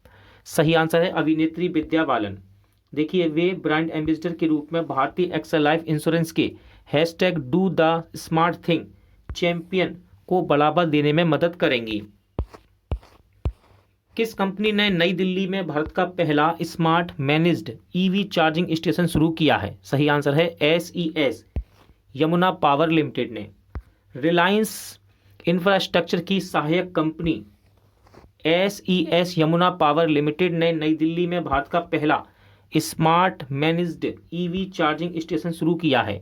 सही आंसर है अभिनेत्री विद्या बालन। देखिए वे ब्रांड एम्बेसडर के रूप में भारतीय एक्सा लाइफ इंश्योरेंस के #do the smart thing champion को बढ़ावा देने में मदद करेंगी। किस कंपनी ने नई दिल्ली में भारत का पहला smart managed EV charging station शुरू किया है? सही आंसर है SES यमुना पावर लिमिटेड ने। रिलायंस इंफ्रास्ट्रक्चर की सहायक company SES Yamuna power limited ने नई दिल्ली में भारत का पहला smart managed EV charging station शुरू किया है।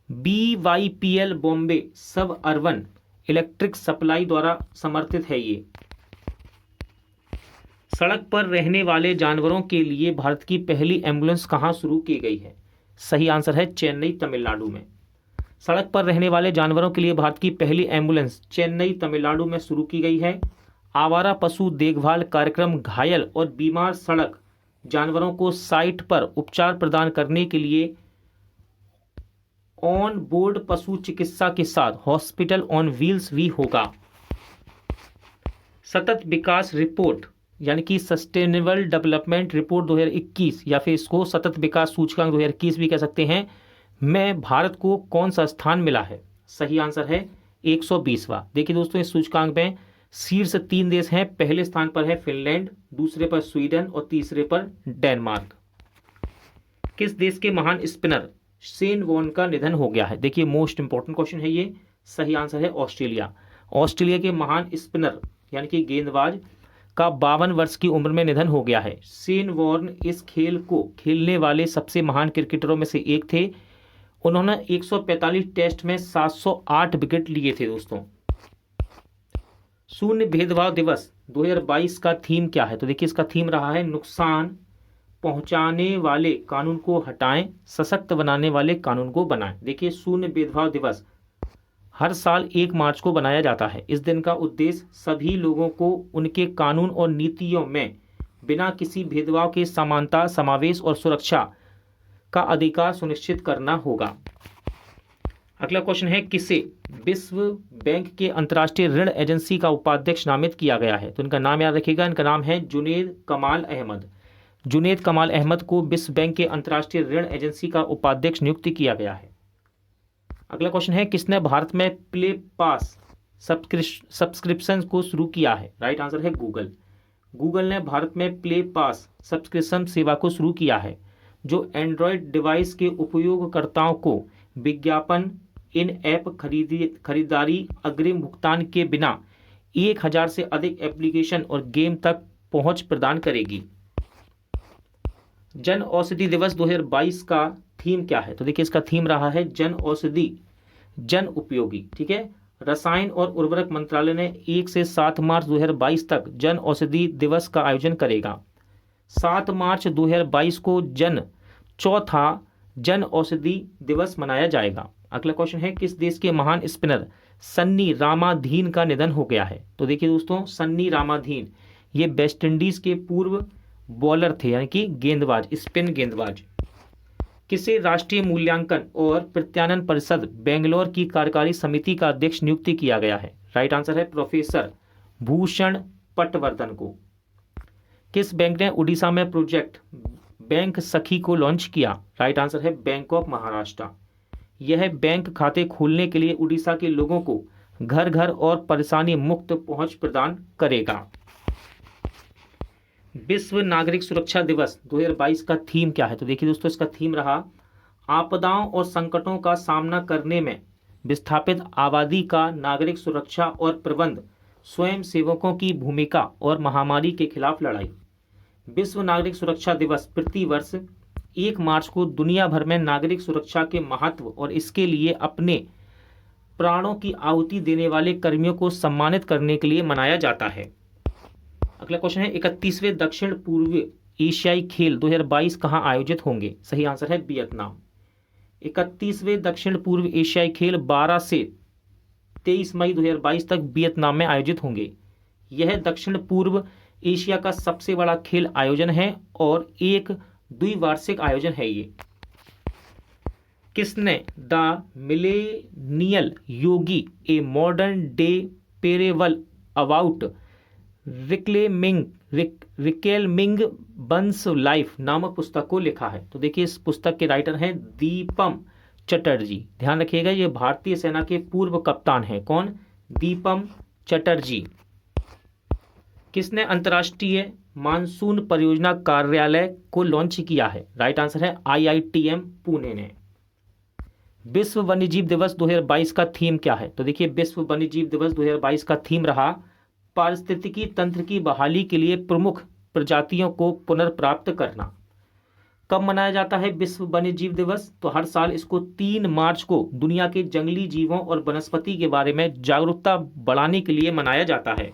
BYPL बॉम्बे सब अर्बन इलेक्ट्रिक सप्लाई द्वारा समर्थित है। ये सड़क पर रहने वाले जानवरों के लिए भारत की पहली एम्बुलेंस कहाँ शुरू की गई है? सही आंसर है चेन्नई तमिलनाडु में। सड़क पर रहने वाले जानवरों के लिए भारत की पहली एम्बुलेंस चेन्नई तमिलनाडु में शुरू की गई है। आवारा पशु देखभाल कार्यक्रम घायल और बीमार सड़क जानवरों को साइट पर उपचार प्रदान करने के लिए ऑन बोर्ड पशु चिकित्सा के साथ हॉस्पिटल ऑन व्हील्स भी होगा। सतत विकास रिपोर्ट यानी कि सस्टेनेबल डेवलपमेंट रिपोर्ट 2021 या फिर इसको सतत विकास सूचकांक 2021 भी कह सकते हैं में भारत को कौन सा स्थान मिला है? सही आंसर है 120वां। देखिए दोस्तों इस सूचकांक में शीर्ष 3 देश हैं, पहले स्थान पर है फिनलैंड, दूसरे पर स्वीडन और तीसरे पर डेनमार्क। किस देश के महान स्पिनर शेन वॉर्न का निधन हो गया है? देखिए मोस्ट इंपॉर्टेंट क्वेश्चन है ये। सही आंसर है ऑस्ट्रेलिया। ऑस्ट्रेलिया के महान स्पिनर यानी कि गेंदबाज का 52 वर्ष की उम्र में निधन हो गया है। शेन वॉर्न इस खेल को खेलने वाले सबसे महान क्रिकेटरों में से एक थे। उन्होंने 145 टेस्ट में 708 विकेट लिए थे दोस्तों। शून्य भेदभाव दिवस 2022 का थीम क्या है? तो देखिए इसका थीम रहा है नुकसान पहुंचाने वाले कानून को हटाएं, सशक्त बनाने वाले कानून को बनाएं। देखिए शून्य भेदभाव दिवस हर साल 1 मार्च को बनाया जाता है। इस दिन का उद्देश्य सभी लोगों को उनके कानून और नीतियों में बिना किसी भेदभाव के समानता, समावेश और सुरक्षा का अधिकार सुनिश्चित करना होगा। अगला क्वेश्चन है, किसे विश्व बैंक के अंतर्राष्ट्रीय ऋण एजेंसी का उपाध्यक्ष नामित किया गया है? तो इनका नाम याद रखिएगा, इनका नाम है जुनैद कमाल अहमद। जुनैद कमाल अहमद को विश्व बैंक के अंतर्राष्ट्रीय ऋण एजेंसी का उपाध्यक्ष नियुक्त किया गया है। अगला क्वेश्चन है, किसने भारत में प्ले पास सब्सक्रिप्शन को शुरू किया है? राइट आंसर है गूगल। गूगल ने भारत में प्ले पास सब्सक्रिप्शन सेवा को शुरू किया है, जो एंड्रॉयड डिवाइस के उपयोगकर्ताओं को विज्ञापन, इन ऐप खरीदारी, अग्रिम भुगतान के बिना 1000 से अधिक एप्लीकेशन और गेम तक पहुंच प्रदान करेगी। जन औषधि दिवस 2022 का थीम क्या है? तो देखिए इसका थीम रहा है जन औषधि जन उपयोगी। ठीक है, रसायन और उर्वरक मंत्रालय ने 1 से 7 मार्च 2022 तक जन औषधि दिवस का आयोजन करेगा। 7 मार्च 2022 को चौथा जन औषधि दिवस मनाया जाएगा। अगला क्वेश्चन है, किस देश के महान स्पिनर सन्नी रामाधीन का निधन हो गया है? तो देखिए दोस्तों, सन्नी रामाधीन ये वेस्ट इंडीज के पूर्व बॉलर थे, यानी कि गेंदबाज, स्पिन गेंदबाज। किसे राष्ट्रीय मूल्यांकन और प्रत्यानन परिषद बेंगलोर की कार्यकारी समिति का अध्यक्ष नियुक्त किया गया है? राइट आंसर है प्रोफेसर भूषण पटवर्धन को। किस बैंक ने उड़ीसा में प्रोजेक्ट बैंक सखी को लॉन्च किया? राइट आंसर है बैंक ऑफ महाराष्ट्र। यह बैंक खाते खोलने के लिए उड़ीसा के लोगों को घर घर और परेशानी मुक्त पहुंच प्रदान करेगा। विश्व नागरिक सुरक्षा दिवस 2022 का थीम क्या है? तो देखिए दोस्तों, इसका थीम रहा आपदाओं और संकटों का सामना करने में विस्थापित आबादी का नागरिक सुरक्षा और प्रबंध, स्वयं सेवकों की भूमिका और महामारी के खिलाफ लड़ाई। विश्व नागरिक सुरक्षा दिवस प्रति वर्ष 1 मार्च को दुनिया भर में नागरिक सुरक्षा के महत्व और इसके लिए अपने प्राणों की आहुति देने वाले कर्मियों को सम्मानित करने के लिए मनाया जाता है। अगला क्वेश्चन है, 31वें दक्षिण पूर्व एशियाई खेल 2022 कहाँ आयोजित होंगे? सही आंसर है वियतनाम। 31वें दक्षिण पूर्व एशियाई खेल 12 से 23 मई 2022 तक वियतनाम में आयोजित होंगे। यह दक्षिण पूर्व एशिया का सबसे बड़ा खेल आयोजन है और एक द्विवार्षिक आयोजन है ये। किसने the millennial yogi a modern day parable about reclaiming buns life नामक पुस्तक को लिखा है? तो देखिए इस पुस्तक के राइटर हैं दीपम चटर्जी। ध्यान रखिएगा, ये भारतीय सेना के पूर्व कप्तान हैं। कौन? दीपम चटर्जी। किसने अंतर्राष्ट्रीय मानसून परियोजना कार्यालय को लॉन्च किया है? राइट आंसर है IITM पुणे ने। विश्व वन्यजीव दिवस 2022 का थीम क्या है? तो देखिए विश्व वन्यजीव दिवस 2022 का थीम रहा पारिस्थितिकी तंत्र की बहाली के लिए प्रमुख प्रजातियों को पुनर्प्राप्त करना। कब मनाया जाता है विश्व वन्यजीव दिवस? तो हर साल इसको 3 मार्च को दुनिया के जंगली जीवों और वनस्पति के बारे में जागरूकता बढ़ाने के लिए मनाया जाता है।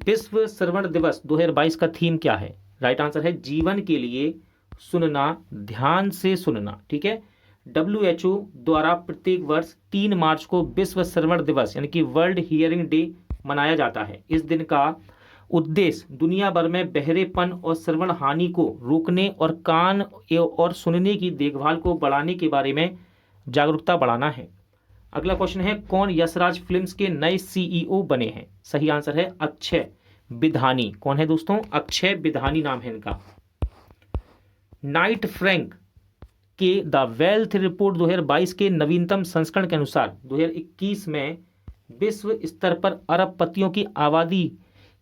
विश्व श्रवण दिवस 2022 का थीम क्या है? राइट आंसर है जीवन के लिए सुनना, ध्यान से सुनना। ठीक है, WHO द्वारा प्रत्येक वर्ष 3 मार्च को विश्व श्रवण दिवस यानी कि वर्ल्ड हियरिंग डे मनाया जाता है। इस दिन का उद्देश्य दुनिया भर में बहरेपन और श्रवण हानि को रोकने और कान और सुनने की देखभाल को बढ़ाने के बारे में जागरूकता बढ़ाना है। अगला क्वेश्चन है, कौन यशराज फिल्म्स के नए CEO बने हैं? सही आंसर है अक्षय विधानी। कौन है दोस्तों? अक्षय विधानी नाम है इनका। नाइट फ्रैंक के द वेल्थ रिपोर्ट 2022 के नवीनतम संस्करण के अनुसार 2021 में विश्व स्तर पर अरबपतियों की आबादी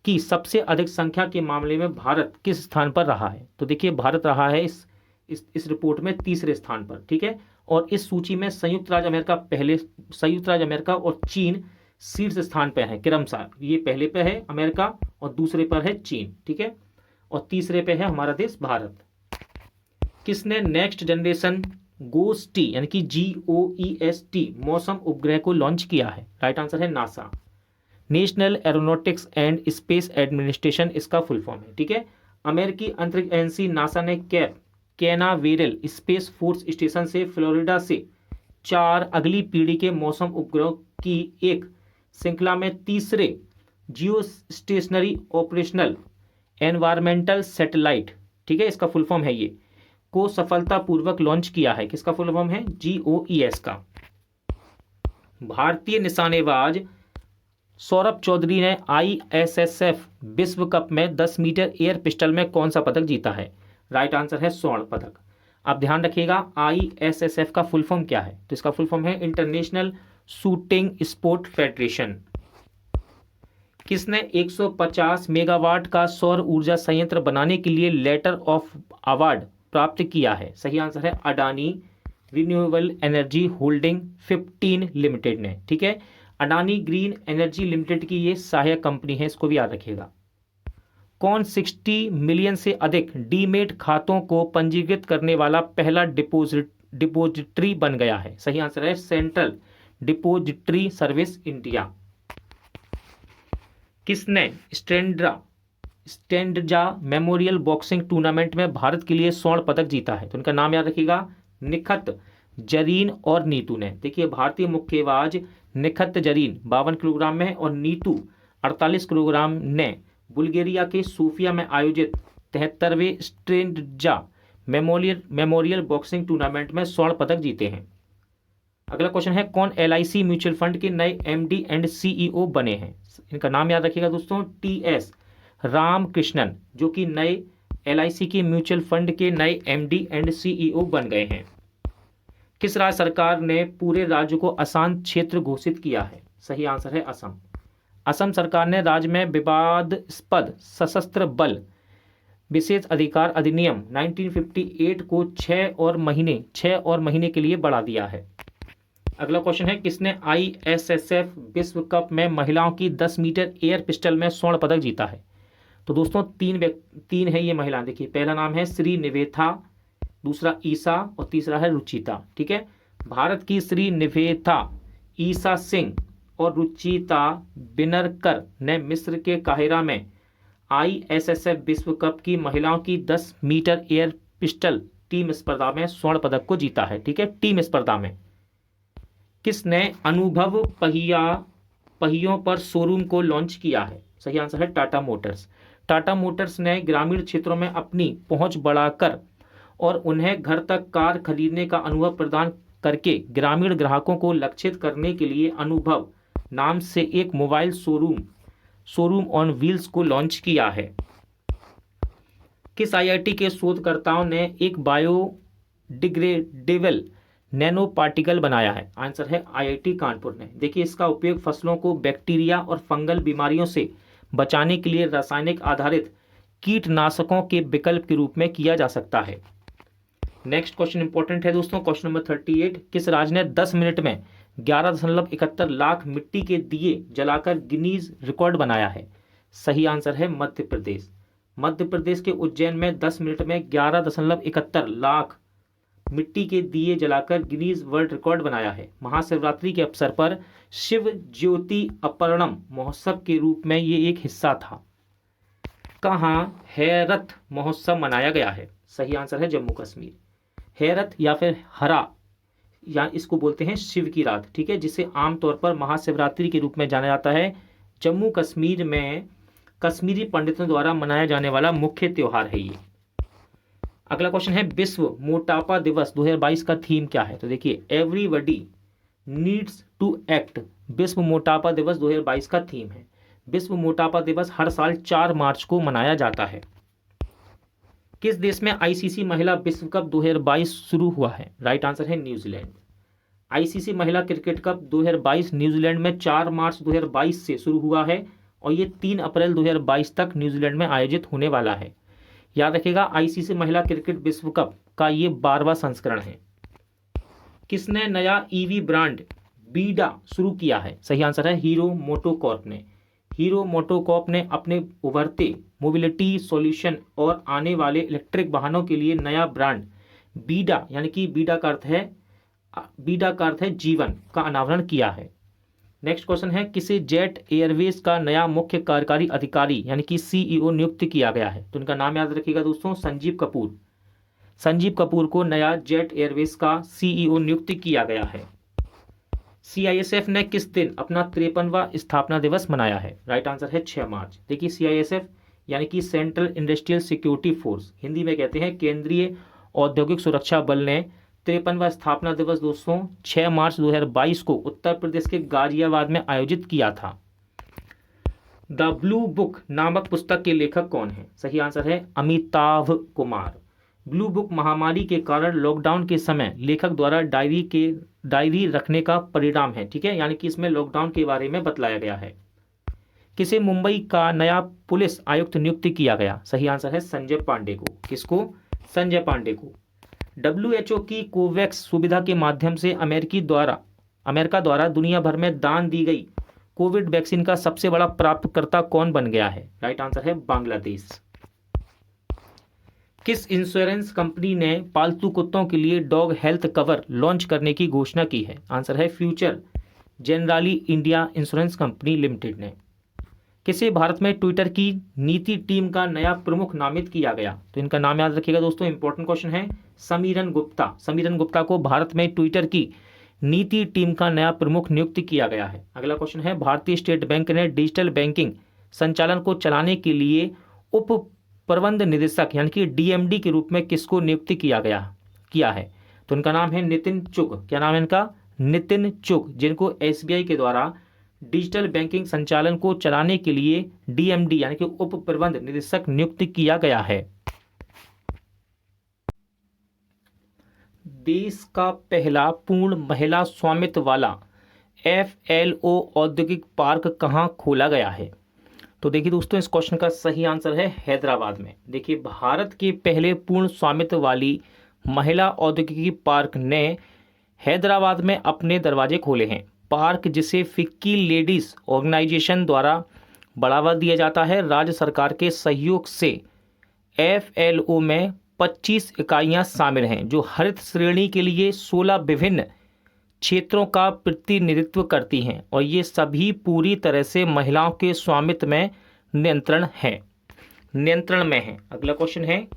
की सबसे अधिक संख्या के मामले में भारत किस स्थान पर रहा है? तो देखिए भारत रहा है इस रिपोर्ट में तीसरे स्थान पर, ठीक है। और इस सूची में संयुक्त राज्य अमेरिका और चीन शीर्ष स्थान पर है क्रमशः। ये पहले पे है अमेरिका और दूसरे पर है चीन, ठीक है, और तीसरे पे है हमारा देश भारत। किसने नेक्स्ट जनरेशन गोएसटी यानी कि GOEST मौसम उपग्रह को लॉन्च किया है? राइट आंसर है NASA, national aeronautics and space administration इसका फुल फॉर्म है, ठीक है। अमेरिकी अंतरिक्ष एजेंसी नासा ने कैनावेरल स्पेस फोर्स स्टेशन से फ्लोरिडा से 4 अगली पीढ़ी के मौसम उपग्रहों की एक श्रृंखला में तीसरे जियो स्टेशनरी ऑपरेशनल एनवायरमेंटल सैटेलाइट, ठीक है, इसका फुल फॉर्म है ये, को सफलतापूर्वक लॉन्च किया है। किसका फुल फॉर्म है? GOES का। भारतीय निशानेबाज सौरभ चौधरी ने ISSF विश्व कप में 10 मीटर एयर पिस्टल में कौन सा पदक जीता है? राइट आंसर है स्वर्ण पदक। आप ध्यान रखिएगा ISSF का फुल फॉर्म क्या है, तो इसका फुल फॉर्म है इंटरनेशनल शूटिंग स्पोर्ट फेडरेशन। किसने 150 मेगावाट का सौर ऊर्जा संयंत्र बनाने के लिए लेटर ऑफ अवार्ड प्राप्त किया है? सही आंसर है Adani renewable energy holding 15 limited ने, ठीक है। अडानी ग्रीन एनर्जी लिमिटेड की ये सहायक कंपनी है, इसको भी याद रखिएगा। कौन 60 मिलियन से अधिक डीमेट खातों को पंजीकृत करने वाला पहला डिपोजिटरी बन गया है? सही आंसर है सेंट्रल डिपोजिटरी सर्विस इंडिया। किसने स्टैंडजा मेमोरियल बॉक्सिंग टूर्नामेंट में भारत के लिए स्वर्ण पदक जीता है? तो उनका नाम याद रखिएगा, निखत जरीन और नीतू ने। देखिए भारतीय मुक्केबाज निखत जरीन 52 किलोग्राम में और नीतू 48 किलोग्राम ने बुल्गारिया के सोफिया में आयोजित 73वें स्टैंडजा मेमोरियल बॉक्सिंग टूर्नामेंट में स्वर्ण पदक जीते हैं। अगला क्वेश्चन है कौन LIC म्यूचुअल फंड के नए MD एंड CEO बने हैं? इनका नाम याद रखिएगा दोस्तों, TS रामकृष्णन, जो कि नए LIC के म्यूचुअल फंड के नए MD एंड CEO बन गए हैं। किस राज्य सरकार ने पूरे राज्य को अशांत क्षेत्र घोषित किया है? सही आंसर है असम। असम सरकार ने राज्य में विवादास्पद सशस्त्र बल विशेष अधिकार अधिनियम 1958 को 6 और महीने के लिए बढ़ा दिया है। अगला क्वेश्चन है किसने ISSF विश्व कप में महिलाओं की 10 मीटर एयर पिस्टल में स्वर्ण पदक जीता है? तो दोस्तों तीन है ये महिलाएं। देखिए पहला नाम है श्री निवेथा, दूसरा ईसा और तीसरा है रुचिता, ठीक है। भारत की श्री निवेथा, ईसा सिंह और रुचिता बिनरकर ने मिस्र के काहिरा में ISSF विश्व कप की महिलाओं की 10 मीटर एयर पिस्टल टीम स्पर्धा में स्वर्ण पदक को जीता है, ठीक है, टीम स्पर्धा में। किसने अनुभव पहियों पर शोरूम को लॉन्च किया है? सही आंसर है टाटा मोटर्स। टाटा मोटर्स ने ग्रामीण क्षेत्रों में अपनी पहुंच बढ़ाकर और उन्हें घर तक कार खरीदने का अनुभव प्रदान करके ग्रामीण ग्राहकों को लक्षित करने के लिए अनुभव नाम से एक मोबाइल शोरूम ऑन व्हील्स को लॉन्च किया है। किस IIT के शोधकर्ताओं ने एक बायोडिग्रेडेबल नैनो पार्टिकल बनाया है? आंसर है IIT कानपुर ने। देखिए इसका उपयोग फसलों को बैक्टीरिया और फंगल बीमारियों से बचाने के लिए रासायनिक आधारित कीटनाशकों के विकल्प के रूप में किया जा सकता है। नेक्स्ट क्वेश्चन इंपॉर्टेंट है दोस्तों, क्वेश्चन नंबर 38। किस राज्य ने 10 मिनट में 11.71 लाख मिट्टी के दिए जलाकर गिनीज रिकॉर्ड बनाया है? सही आंसर है मध्य प्रदेश। मध्य प्रदेश के उज्जैन में 10 मिनट में 11.71 लाख मिट्टी के दिए जलाकर गिनीज वर्ल्ड रिकॉर्ड बनाया है। महाशिवरात्रि के अवसर पर शिव ज्योति अपरणम महोत्सव के रूप में ये एक हिस्सा था। कहाँ हैरत महोत्सव मनाया गया है? सही आंसर है जम्मू कश्मीर। हैरत या फिर हरा या इसको बोलते हैं शिव की रात, ठीक है, जिसे आमतौर पर महाशिवरात्रि के रूप में जाना जाता है। जम्मू कश्मीर में कश्मीरी पंडितों द्वारा मनाया जाने वाला मुख्य त्योहार है ये। अगला क्वेश्चन है विश्व मोटापा दिवस 2022 का थीम क्या है? तो देखिए एवरीबॉडी नीड्स टू एक्ट विश्व मोटापा दिवस 2022 का थीम है। विश्व मोटापा दिवस हर साल 4 मार्च को मनाया जाता है। किस देश में ICC महिला विश्व कप 2022 शुरू हुआ है? राइट आंसर है न्यूजीलैंड। आईसीसी महिला क्रिकेट कप 2022 न्यूजीलैंड में 4 मार्च 2022 से शुरू हुआ है और ये 3 अप्रैल 2022 तक न्यूजीलैंड में आयोजित होने वाला है। याद रखिएगा, आईसीसी महिला क्रिकेट विश्व कप का ये 12वां संस्करण है। किसने नया ईवी ब्रांड बीडा शुरू किया है? सही आंसर है हीरो मोटोकॉर्प ने। हीरो मोटोकॉर्प ने अपने उभरते मोबिलिटी सॉल्यूशन और आने वाले इलेक्ट्रिक वाहनों के लिए नया ब्रांड बीडा, यानी कि बीडा का अर्थ है जीवन, का अनावरण किया है। नेक्स्ट क्वेश्चन है, किसे जेट एयरवेज का नया मुख्य कार्यकारी अधिकारी यानी कि सीईओ नियुक्त किया गया है? तो इनका नाम याद रखिएगा दोस्तों, संजीव कपूर। संजीव कपूर को नया जेट एयरवेज का सीईओ नियुक्त किया गया है। सीआईएसएफ ने किस दिन अपना 53वां स्थापना दिवस मनाया है? राइट आंसर है 6 मार्च। देखिए, सीआईएसएफ यानी कि central industrial security force, Hindi में कहते हैं केंद्रीय औद्योगिक सुरक्षा बल, ने 53वां स्थापना दिवस दोस्तों 6 मार्च 2022 को उत्तर प्रदेश के गाजियाबाद में आयोजित किया था। द ब्लू बुक नामक पुस्तक के लेखक कौन है? सही आंसर है अमिताभ कुमार। ब्लू बुक महामारी के कारण लॉकडाउन के समय लेखक द्वारा डायरी रखने का परिणाम है। ठीक है, यानी कि इसमें लॉकडाउन के बारे में बतलाया गया है। किसे मुंबई का नया पुलिस आयुक्त नियुक्त किया गया? सही आंसर है संजय पांडे को। किसको? संजय पांडे को। WHO की कोवैक्स सुविधा के माध्यम से अमेरिका द्वारा दुनिया भर में दान दी गई कोविड वैक्सीन का सबसे बड़ा प्राप्तकर्ता कौन बन गया है? राइट आंसर है बांग्लादेश। किस इंश्योरेंस कंपनी ने पालतू कुत्तों के लिए डॉग हेल्थ कवर लॉन्च करने की घोषणा की है? आंसर है future generally India insurance company limited ने। किसे भारत में ट्विटर की नीति टीम का नया प्रमुख नामित किया गया? तो इनका नाम याद रखिएगा दोस्तों, इंपॉर्टेंट क्वेश्चन है, समीरन गुप्ता। समीरन गुप्ता को भारत में ट्विटर की नीति टीम का नया प्रमुख नियुक्त किया गया है। अगला क्वेश्चन है, भारतीय स्टेट बैंक ने डिजिटल बैंकिंग संचालन को चलाने के लिए उप प्रबंध निदेशक यानी कि डीएमडी के रूप में किसको नियुक्त किया है? तो उनका नाम है नितिन चुग। क्या नाम है इनका? नितिन चुग, जिनको एसबीआई के द्वारा डिजिटल बैंकिंग संचालन को चलाने के लिए डीएमडी यानी कि उप प्रबंध निदेशक नियुक्त किया गया है। देश का पहला पूर्ण महिला स्वामित्व वाला FLO औद्योगिक पार्क कहाँ खोला गया है? तो देखिए दोस्तों, इस क्वेश्चन का सही आंसर है हैदराबाद में। देखिए, भारत के पहले पूर्ण स्वामित्व वाली महिला औद्योगिक पार्क ने हैदराबाद में अपने दरवाजे खोले हैं। पार्क, जिसे फिक्की लेडीज ऑर्गेनाइजेशन द्वारा बढ़ावा दिया जाता है, राज्य सरकार के सहयोग से FLO में 25 इकाइयां शामिल हैं, जो हरित श्रेणी के लिए 16 विभिन्न क्षेत्रों का प्रतिनिधित्व करती हैं और ये सभी पूरी तरह से महिलाओं के स्वामित्व में नियंत्रण में है। अगला क्वेश्चन है,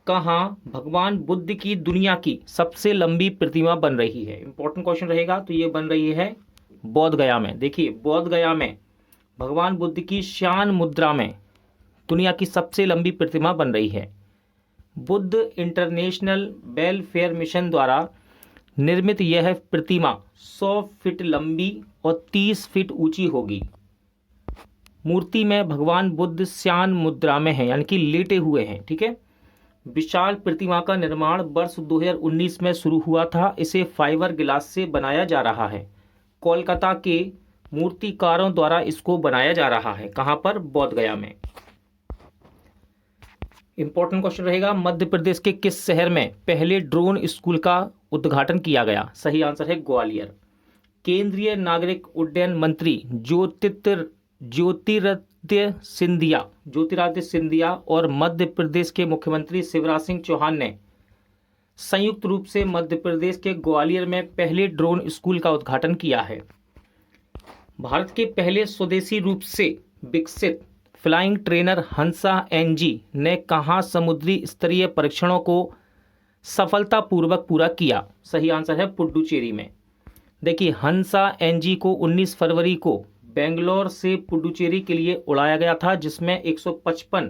कहाँ भगवान बुद्ध की दुनिया की सबसे लंबी प्रतिमा बन रही है? इंपॉर्टेंट क्वेश्चन रहेगा। तो ये बन रही है बोध गया में। देखिए, बोध गया में भगवान बुद्ध की श्यान मुद्रा में दुनिया की सबसे लंबी प्रतिमा बन रही है। बुद्ध इंटरनेशनल वेलफेयर मिशन द्वारा निर्मित यह प्रतिमा 100 फीट लंबी और 30 फीट ऊंची होगी। मूर्ति में भगवान बुद्ध श्यान मुद्रा में है, यानी कि लेटे हुए हैं। ठीक है, विशाल प्रतिमा का निर्माण वर्ष 2019 में शुरू हुआ था। इसे फाइबर ग्लास से बनाया जा रहा है। कोलकाता के मूर्तिकारों द्वारा इसको बनाया जा रहा है। कहाँ पर? बोध गया में। इंपॉर्टेंट क्वेश्चन रहेगा, मध्य प्रदेश के किस शहर में पहले ड्रोन स्कूल का उद्घाटन किया गया? सही आंसर है ग्वालियर। केंद्रीय नागरिक उड्डयन मंत्री ज्योतिरादित्य सिंधिया और मध्य प्रदेश के मुख्यमंत्री शिवराज सिंह चौहान ने संयुक्त रूप से मध्य प्रदेश के ग्वालियर में पहले ड्रोन स्कूल का उद्घाटन किया है। भारत के पहले स्वदेशी रूप से विकसित फ्लाइंग ट्रेनर हंसा NG ने कहाँ समुद्री स्तरीय परीक्षणों को सफलतापूर्वक पूरा किया? सही आंसर है पुडुचेरी में। देखिए, हंसा NG को 19 फरवरी को बेंगलोर से पुडुचेरी के लिए उड़ाया गया था, जिसमें 155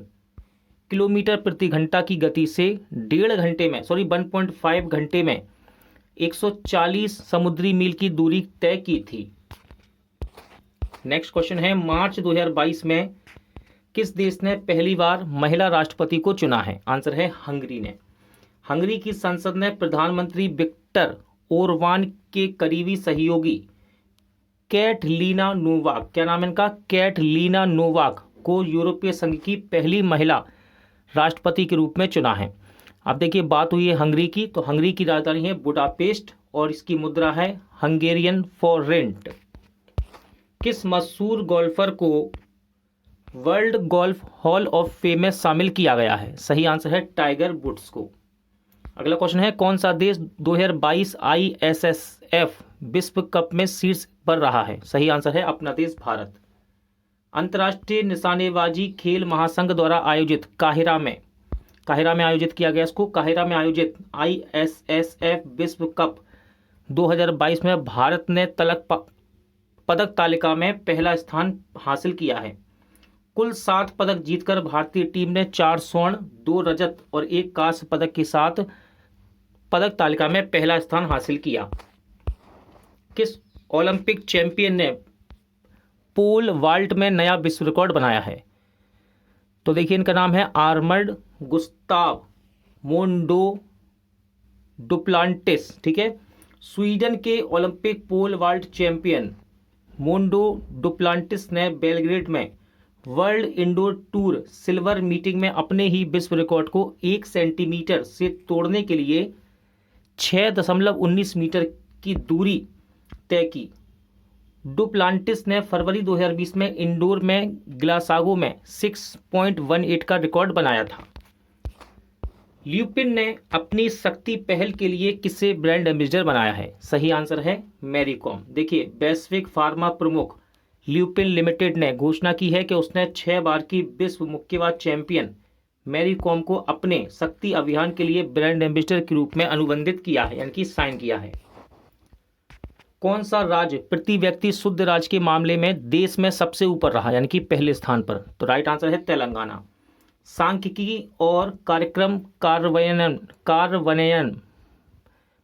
किलोमीटर प्रति घंटा की गति से 1.5 घंटे में 140 समुद्री मील की दूरी तय की थी। नेक्स्ट क्वेश्चन है, मार्च 2022 में किस देश ने पहली बार महिला राष्ट्रपति को चुना है? आंसर है हंगरी ने। हंगरी की संसद ने प्रधानमंत्री विक्टर ओरबान के करीबी सहयोगी कैटलीना नोवाक, क्या नाम है इनका, कैटलीना नोवाक को यूरोपीय संघ की पहली महिला राष्ट्रपति के रूप में चुना है। अब देखिए बात हुई है हंगरी की, तो हंगरी की राजधानी है बुडापेस्ट और इसकी मुद्रा है हंगेरियन फॉरेंट। किस मशहूर गोल्फर को world golf hall of fame में शामिल किया गया है? सही आंसर है टाइगर वुड्स को। अगला क्वेश्चन है कौन सा देश 2022 ISSF विश्व कप में शीर्ष पर रहा है? सही आंसर है अपना देश भारत। अंतर्राष्ट्रीय निशानेबाजी खेल महासंघ द्वारा आयोजित काहिरा में आयोजित किया गया इसको काहिरा में आयोजित ISSF विश्व कप 2022 में भारत ने पदक तालिका में पहला स्थान हासिल किया है। कुल 7 पदक जीतकर भारतीय टीम ने 4 स्वर्ण 2 रजत और 1 कांस्य पदक के साथ पदक तालिका में पहला स्थान हासिल किया। किस ओलंपिक चैंपियन ने पोल वाल्ट में नया विश्व रिकॉर्ड बनाया है? तो देखिए इनका नाम है आर्मर्ड गुस्ताव मोंडो डुप्लांटिस। ठीक है, स्वीडन के Olympic pole vault champion Mondo Duplantis ने बेलग्रेड में world indoor tour silver meeting में अपने ही विश्व रिकॉर्ड को 1 सेंटीमीटर से तोड़ने के लिए 6.19 मीटर की दूरी तय की। डुप्लांटिस ने फरवरी 2020 में इंडोर में ग्लासगो में 6.18 का रिकॉर्ड बनाया था। ल्यूपिन ने अपनी शक्ति पहल के लिए किसे ब्रांड एम्बेसडर बनाया है? सही आंसर है मैरी कॉम। देखिए वैश्विक फार्मा प्रमुख ल्यूपिन लिमिटेड ने घोषणा की है कि उसने 6 बार की विश्व मुक्केबाज चैंपियन मैरी कॉम को अपने शक्ति अभियान के लिए ब्रांड एम्बेसडर के रूप में अनुबंधित किया है, यानी कि साइन किया है। कौन सा राज्य प्रति व्यक्ति शुद्ध राज्य के मामले में देश में सबसे ऊपर रहा, यानी कि पहले स्थान पर? तो राइट आंसर है तेलंगाना। सांख्यिकी और कार्यक्रम कार्यान्वयन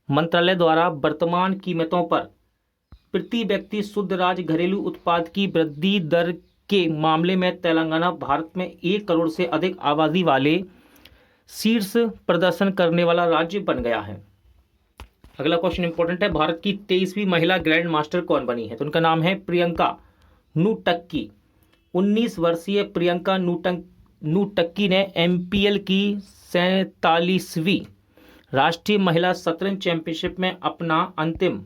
मंत्रालय द्वारा वर्तमान कीमतों पर प्रति व्यक्ति शुद्ध राज्य घरेलू उत्पाद की वृद्धि दर के मामले में तेलंगाना भारत में 1 करोड़ से अधिक आबादी वाले शीर्ष प्रदर्शन करने वाला राज्य बन गया है। अगला क्वेश्चन इंपॉर्टेंट है, भारत की 23वीं महिला ग्रैंड मास्टर कौन बनी है? तो उनका नाम है प्रियंका नूटक्की। 19 वर्षीय प्रियंका नूटक्की ने MPL की 47वीं राष्ट्रीय महिला शतरंज चैंपियनशिप में अपना अंतिम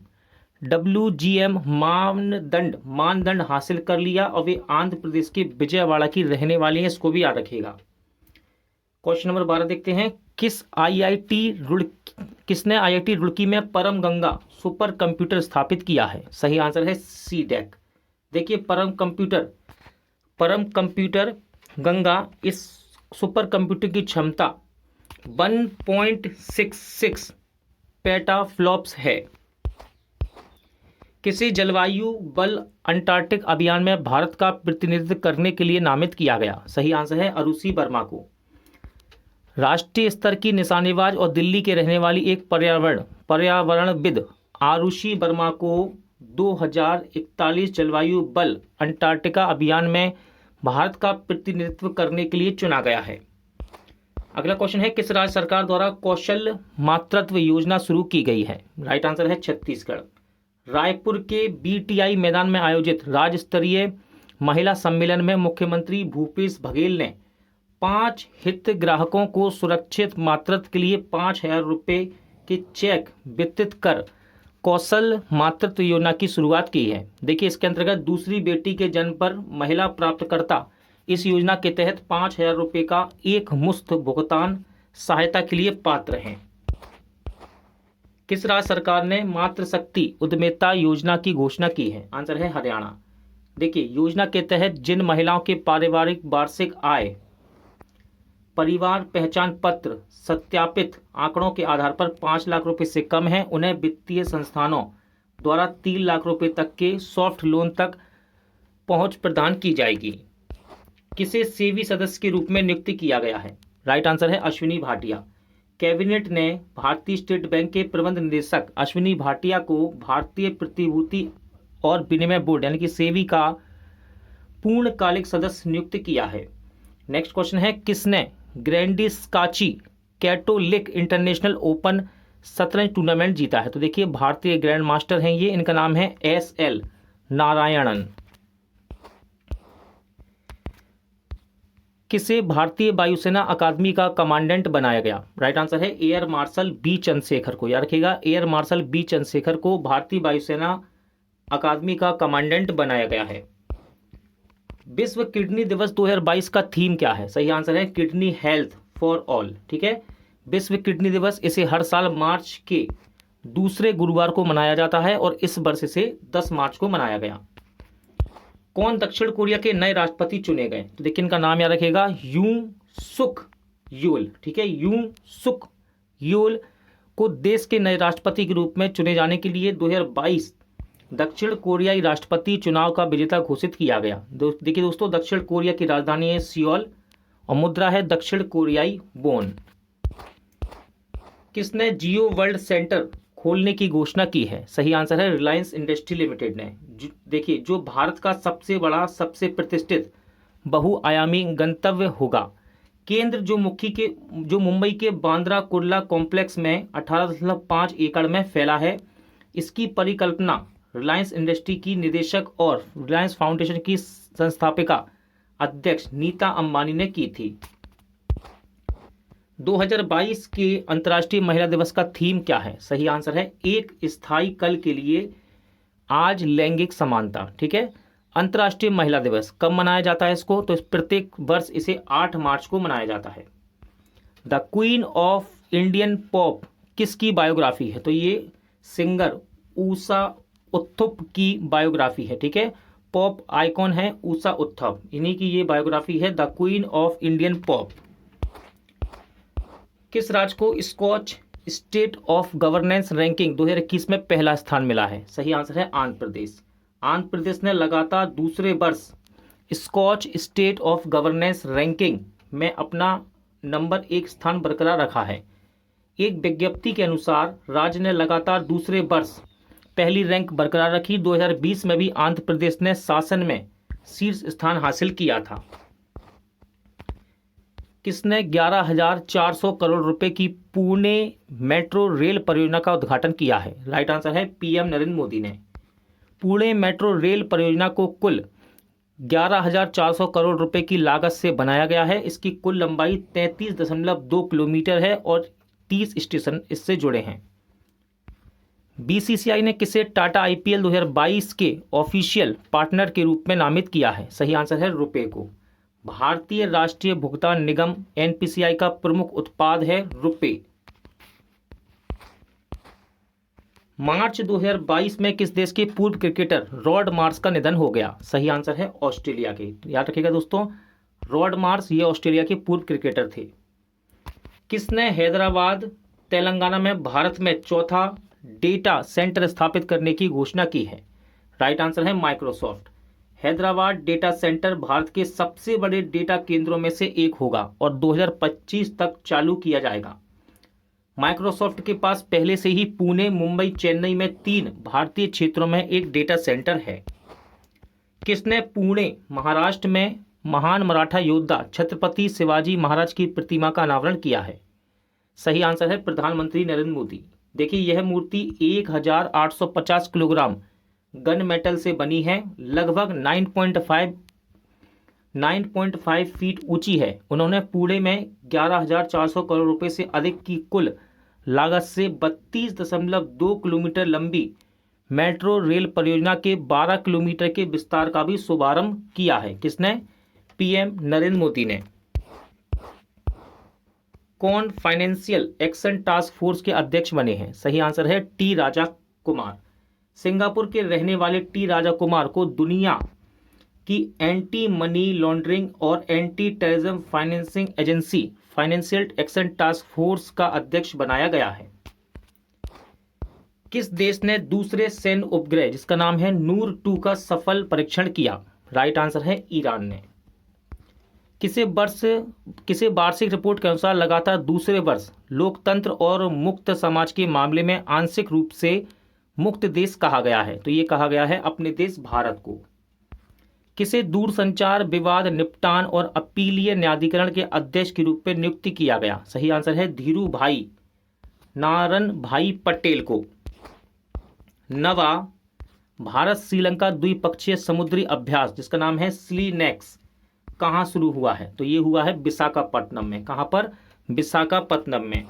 WGM मानदंड हासिल कर लिया और वे आंध्र प्रदेश के विजयवाड़ा की रहने वाली हैं, इसको भी याद रखिएगा। क्वेश्चन नंबर 12 देखते हैं, किसने IIT रुड़की में परम गंगा सुपर कंप्यूटर स्थापित किया है? सही आंसर है CDEC। देखिए परम कंप्यूटर गंगा इस सुपर कंप्यूटर की क्षमता 1.66 पेटाफ्लॉप्स है। किसी जलवायु बल अंटार्कटिक अभियान में भारत का प्रतिनिधित्व करने के लिए नामित किया गया? सही आंसर है अरुषि वर्मा को। राष्ट्रीय स्तर की निशानेबाज और दिल्ली के रहने वाली एक पर्यावरणविद आरुषि वर्मा को 2041 जलवायु बल अंटार्कटिका अभियान में भारत का प्रतिनिधित्व करने के लिए चुना गया है। अगला क्वेश्चन है, किस राज्य सरकार द्वारा कौशल मातृत्व योजना शुरू की गई है? राइट आंसर है छत्तीसगढ़। रायपुर के BTI मैदान में आयोजित राज्य स्तरीय महिला सम्मेलन में मुख्यमंत्री भूपेश बघेल ने 5 हितग्राहकों को सुरक्षित मातृत्व के लिए 5,000 रुपये के चेक वितरित कर कौशल मातृत्व योजना की शुरुआत की है। देखिए इसके अंतर्गत दूसरी बेटी के जन्म पर महिला प्राप्तकर्ता इस योजना के तहत 5,000 रुपये का एक मुश्त भुगतान सहायता के लिए पात्र हैं। किस राज्य सरकार ने मातृशक्ति उद्यमिता योजना की घोषणा की है? आंसर है हरियाणा। देखिए योजना के तहत जिन महिलाओं के पारिवारिक वार्षिक आय परिवार पहचान पत्र सत्यापित आंकड़ों के आधार पर 5 लाख रुपए से कम है, उन्हें वित्तीय संस्थानों द्वारा 3 लाख रुपए तक के सॉफ्ट लोन तक पहुंच प्रदान की जाएगी। किसे सेबी सदस्य के रूप में नियुक्त किया गया है? राइट आंसर है अश्विनी भाटिया। कैबिनेट ने भारतीय स्टेट बैंक के प्रबंध निदेशक अश्विनी भाटिया को भारतीय प्रतिभूति और विनिमय बोर्ड यानी कि सेबी का पूर्णकालिक सदस्य नियुक्त किया है। नेक्स्ट क्वेश्चन है, किसने ग्रैंडिस्काची कैटोलिक इंटरनेशनल ओपन शतरंज टूर्नामेंट जीता है? तो देखिए भारतीय ग्रैंड मास्टर हैं ये, इनका नाम है SL नारायणन। किसे भारतीय वायुसेना अकादमी का कमांडेंट बनाया गया? राइट आंसर है एयर मार्शल बी चंद्रशेखर को। याद रखिएगा, एयर मार्शल बी चंद्रशेखर को भारतीय वायुसेना अकादमी का कमांडेंट बनाया गया है। विश्व किडनी दिवस 2022 का थीम क्या है? सही आंसर है किडनी हेल्थ फॉर ऑल। ठीक है, विश्व किडनी दिवस इसे हर साल मार्च के दूसरे गुरुवार को मनाया जाता है और इस वर्ष इसे 10 मार्च को मनाया गया। कौन दक्षिण कोरिया के नए राष्ट्रपति चुने गए? तो देखिए इनका नाम याद रखिएगा, यूं सुक यूल। ठीक है, यूं सुक यूल को देश के नए राष्ट्रपति के रूप में चुने जाने के लिए 2022 दक्षिण कोरियाई राष्ट्रपति चुनाव का विजेता घोषित किया गया। देखिए दोस्तों, दक्षिण कोरिया की राजधानी है सियोल और मुद्रा है दक्षिण कोरियाई वोन। किसने जियो वर्ल्ड सेंटर खोलने की घोषणा की है? सही आंसर है रिलायंस इंडस्ट्री लिमिटेड ने। देखिए, जो भारत का सबसे बड़ा, सबसे प्रतिष्ठित बहुआयामी गंतव्य होगा। केंद्र जो मुंबई के बांद्रा कुर्ला कॉम्प्लेक्स में 18.5 एकड़ में फैला है, इसकी परिकल्पना रिलायंस इंडस्ट्री की निदेशक और रिलायंस फाउंडेशन की संस्थापिका अध्यक्ष नीता अंबानी ने की थी। 2022 के अंतर्राष्ट्रीय महिला दिवस का थीम क्या है? सही आंसर है एक स्थायी कल के लिए आज लैंगिक समानता। ठीक है, अंतर्राष्ट्रीय महिला दिवस कब मनाया जाता है इसको? तो प्रत्येक वर्ष इसे 8 मार्च को मनाया जाता है। The queen of Indian pop किसकी बायोग्राफी है? तो ये सिंगर उषा उत्थुप की बायोग्राफी है। ठीक है, पॉप आइकॉन है उषा उत्थुप, इन्हीं की ये बायोग्राफी है, the queen of Indian pop. किस राज्य को Skoch state of governance ranking 2021 में पहला स्थान मिला है? सही आंसर है आंध्र प्रदेश। आंध्र प्रदेश ने लगातार दूसरे वर्ष Skoch state of governance ranking में अपना नंबर 1 स्थान बरकरार रखा है। एक विज्ञप्ति के अनुसार राज्य ने लगातार दूसरे वर्ष पहली रैंक बरकरार रखी। 2020 में भी आंध्र प्रदेश ने शासन में शीर्ष स्थान हासिल किया था। किसने 11,400 करोड़ रुपए की पुणे मेट्रो रेल परियोजना का उद्घाटन किया है? राइट आंसर है PM नरेंद्र मोदी ने। पुणे मेट्रो रेल परियोजना को कुल 11,400 करोड़ रुपए की लागत से बनाया गया है। इसकी कुल लंबाई 33.2 किलोमीटर है और 30 स्टेशन इससे जुड़े हैं। BCCI ने किसे टाटा IPL 2022 के ऑफिशियल पार्टनर के रूप में नामित किया है? सही आंसर है रुपए को। भारतीय राष्ट्रीय भुगतान निगम NPCI का प्रमुख उत्पाद है रुपए। मार्च 2022 में किस देश के पूर्व क्रिकेटर रॉड मार्श का निधन हो गया? सही आंसर है ऑस्ट्रेलिया के। याद रखिएगा दोस्तों, रॉड मार्श ये ऑस्ट्रेलिया के पूर्व क्रिकेटर थे। किसने हैदराबाद तेलंगाना में भारत में चौथा डेटा सेंटर स्थापित करने की घोषणा की है? राइट आंसर है Microsoft. Hyderabad data centre Bharat के सबसे बड़े डेटा केंद्रों में से एक होगा और 2025 तक चालू किया जाएगा। माइक्रोसॉफ्ट के पास पहले से ही पुणे, मुंबई, चेन्नई में 3 भारतीय क्षेत्रों में एक डेटा सेंटर है। किसने पुणे महाराष्ट्र में महान मराठा योद्धा छत्रपति शिवाजी महाराज की प्रतिमा का अनावरण किया है? सही आंसर है प्रधानमंत्री नरेंद्र मोदी। देखिए, यह मूर्ति 1850 किलोग्राम गन मेटल से बनी है, लगभग 9.5 फीट ऊंची है। उन्होंने पुणे में 11,400 करोड़ रुपए से अधिक की कुल लागत से 32.2 किलोमीटर लंबी मेट्रो रेल परियोजना के 12 किलोमीटर के विस्तार का भी शुभारंभ किया है। किसने? PM नरेंद्र मोदी ने। कौन फाइनेंशियल एक्शन टास्क फोर्स के अध्यक्ष बने हैं? सही आंसर है T राजा कुमार। सिंगापुर के रहने वाले T राजा कुमार को दुनिया की एंटी मनी लॉन्ड्रिंग और anti terrorism financing agency financial action task force का अध्यक्ष बनाया गया है। किस देश ने दूसरे सैन्य उपग्रह जिसका नाम है नूर 2 का सफल परीक्षण किया? राइट आंसर है ईरान ने। किसे वार्षिक रिपोर्ट के अनुसार लगातार दूसरे वर्ष लोकतंत्र और मुक्त समाज के मामले में आंशिक रूप से मुक्त देश कहा गया है? तो ये कहा गया है अपने देश भारत को। किसे दूरसंचार विवाद निपटान और अपीलीय न्यायाधिकरण के अध्यक्ष के रूप में नियुक्त किया गया? सही आंसर है धीरू भाई नारायण भाई पटेल को। नवा भारत श्रीलंका द्विपक्षीय समुद्री अभ्यास जिसका नाम है स्लीनेक्स कहाँ शुरू हुआ है? तो ये हुआ है विशाखापट्टनम में। कहाँ पर? विशाखापट्टनम में।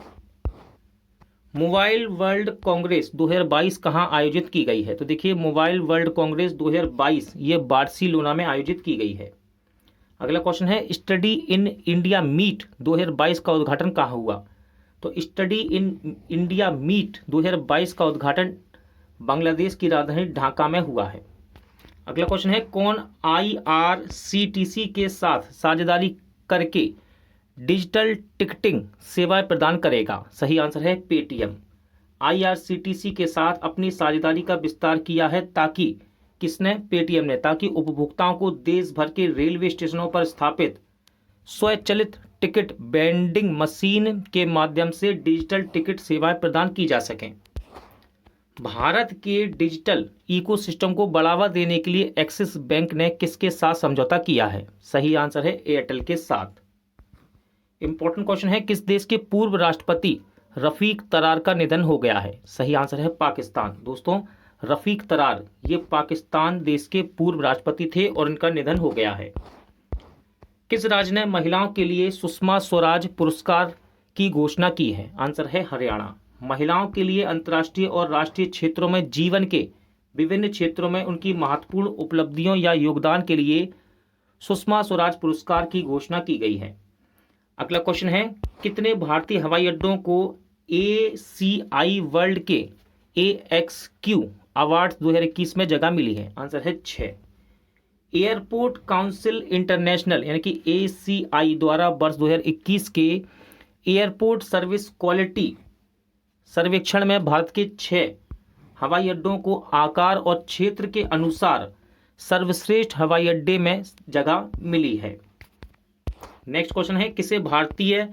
मोबाइल वर्ल्ड कांग्रेस 2022 कहाँ आयोजित की गई है? तो देखिए मोबाइल वर्ल्ड कांग्रेस 2022 ये बार्सिलोना में आयोजित की गई है। अगला क्वेश्चन है स्टडी इन इंडिया मीट 2022 का उद्घाटन कहाँ हुआ? तो स्टडी इन इंडिया मीट 2022 का उद्घाटन बांग्लादेश की राजधानी ढाका में हुआ है। अगला क्वेश्चन है कौन IRCTC के साथ साझेदारी करके डिजिटल टिकटिंग सेवाएं प्रदान करेगा? सही आंसर है पेटीएम। IRCTC के साथ अपनी साझेदारी का विस्तार किया है ताकि किसने? पेटीएम ने, ताकि उपभोक्ताओं को देश भर के रेलवे स्टेशनों पर स्थापित स्वचालित टिकट वेंडिंग मशीन के माध्यम से डिजिटल टिकट सेवाएं प्रदान की जा सकें। भारत के डिजिटल इकोसिस्टम को बढ़ावा देने के लिए एक्सिस बैंक ने किसके साथ समझौता किया है? सही आंसर है एयरटेल के साथ। इंपॉर्टेंट क्वेश्चन है किस देश के पूर्व राष्ट्रपति रफीक तरार का निधन हो गया है? सही आंसर है पाकिस्तान। दोस्तों रफीक तरार ये पाकिस्तान देश के पूर्व राष्ट्रपति थे और इनका निधन हो गया है। किस राज्य ने महिलाओं के लिए सुषमा स्वराज पुरस्कार की घोषणा की है? आंसर है हरियाणा। महिलाओं के लिए अंतर्राष्ट्रीय और राष्ट्रीय क्षेत्रों में जीवन के विभिन्न क्षेत्रों में उनकी महत्वपूर्ण उपलब्धियों या योगदान के लिए सुषमा स्वराज पुरस्कार की घोषणा की गई है। अगला क्वेश्चन है कितने भारतीय हवाई अड्डों को ACI वर्ल्ड के AXQ अवार्ड्स 2021 में जगह मिली है? आंसर है 6। एयरपोर्ट काउंसिल इंटरनेशनल यानी कि ACI द्वारा वर्ष 2021 के एयरपोर्ट सर्विस क्वालिटी सर्वेक्षण में भारत के 6 हवाई अड्डों को आकार और क्षेत्र के अनुसार सर्वश्रेष्ठ हवाई अड्डे में जगह मिली है। नेक्स्ट क्वेश्चन है किसे भारतीय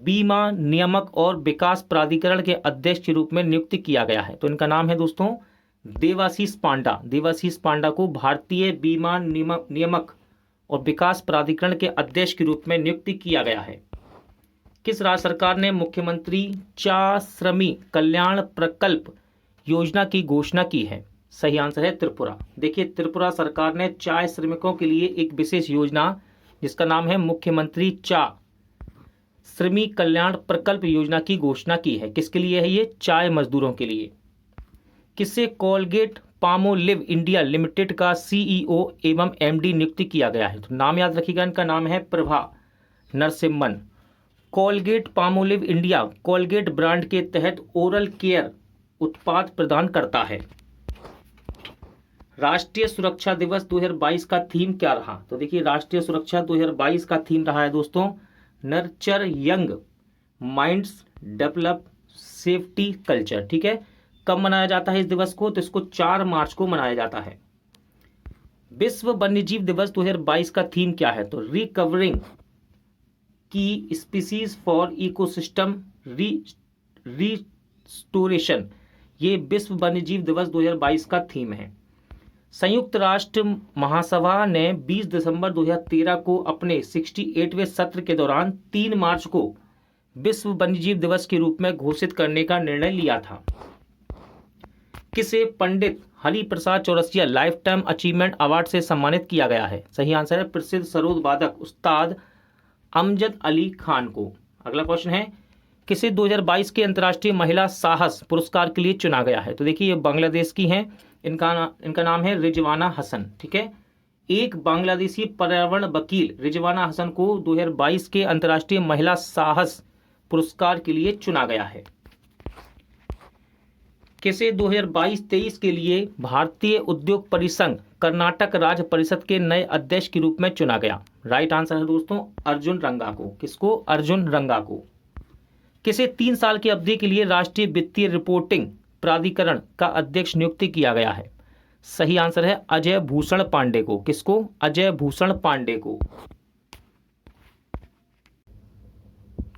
बीमा नियामक और विकास प्राधिकरण के अध्यक्ष के रूप में नियुक्त किया गया है? तो इनका नाम है दोस्तों देवाशीष पांडा। देवाशीष पांडा को भारतीय बीमा नियामक और विकास प्राधिकरण के अध्यक्ष के रूप में नियुक्त किया गया है। किस राज्य सरकार ने मुख्यमंत्री चा श्रमिक कल्याण प्रकल्प योजना की घोषणा की है? सही आंसर है त्रिपुरा। देखिए त्रिपुरा सरकार ने चाय श्रमिकों के लिए एक विशेष योजना जिसका नाम है मुख्यमंत्री चा श्रमिक कल्याण प्रकल्प योजना की घोषणा की है। किसके लिए है ये? चाय मजदूरों के लिए। किसे कोलगेट पामोलिव इंडिया लिमिटेड का CEO एवं MD नियुक्त किया गया है? तो नाम याद रखिएगा, इनका नाम है Prabha Narasimhan. Colgate Palmolive India Colgate brand के तहत ओरल केयर उत्पाद प्रदान करता है। राष्ट्रीय सुरक्षा दिवस 2022 का थीम क्या रहा? तो देखिए राष्ट्रीय सुरक्षा 2022 का थीम रहा है दोस्तों nurture young minds develop safety culture. ठीक है, कब मनाया जाता है इस दिवस को? तो इसको 4 मार्च को मनाया जाता है। विश्व वन्यजीव दिवस 2022 का थीम क्या है? तो रिकवरिंग की स्पीसीज फॉर इकोसिस्टम रिस्टोरेशन, ये विश्व वन्यजीव दिवस 2022 का थीम है। संयुक्त राष्ट्र महासभा ने 20 दिसंबर 2013 को अपने 68वें सत्र के दौरान 3 मार्च को विश्व वन्यजीव दिवस के रूप में घोषित करने का निर्णय लिया था। किसे Pandit Hariprasad Chaurasia life time achievement award से सम्मानित किया गया है? सही आंसर है प्रसिद्ध सरोद वादक उस्ताद अमजद अली खान को। अगला क्वेश्चन है किसे 2022 के महिला साहस पुरस्कार के लिए चुना गया है? तो देखिए ये बांग्लादेश की हैं, इनका नाम है रिजवाना हसन। ठीक है, एक बांग्लादेशी पर्यावरण वकील रिजवाना हसन को 2022 के अंतर्राष्ट्रीय महिला साहस पुरस्कार के लिए चुना गया है। किसे 2022-23 के लिए भारतीय उद्योग परिसंघ कर्नाटक राज्य परिषद के नए अध्यक्ष के रूप में चुना गया? राइट आंसर है दोस्तों अर्जुन रंगा को। किसको? अर्जुन रंगा को। किसे 3 साल की अवधि के लिए राष्ट्रीय वित्तीय रिपोर्टिंग प्राधिकरण का अध्यक्ष नियुक्त किया गया है? सही आंसर है अजय भूषण पांडे को। किसको? अजय भूषण पांडे को।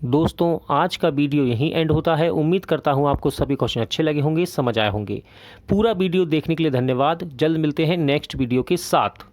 दोस्तों आज का वीडियो यहीं एंड होता है। उम्मीद करता हूं आपको सभी क्वेश्चन अच्छे लगे होंगे, समझ आए होंगे। पूरा वीडियो देखने के लिए धन्यवाद। जल्द मिलते हैं नेक्स्ट वीडियो के साथ।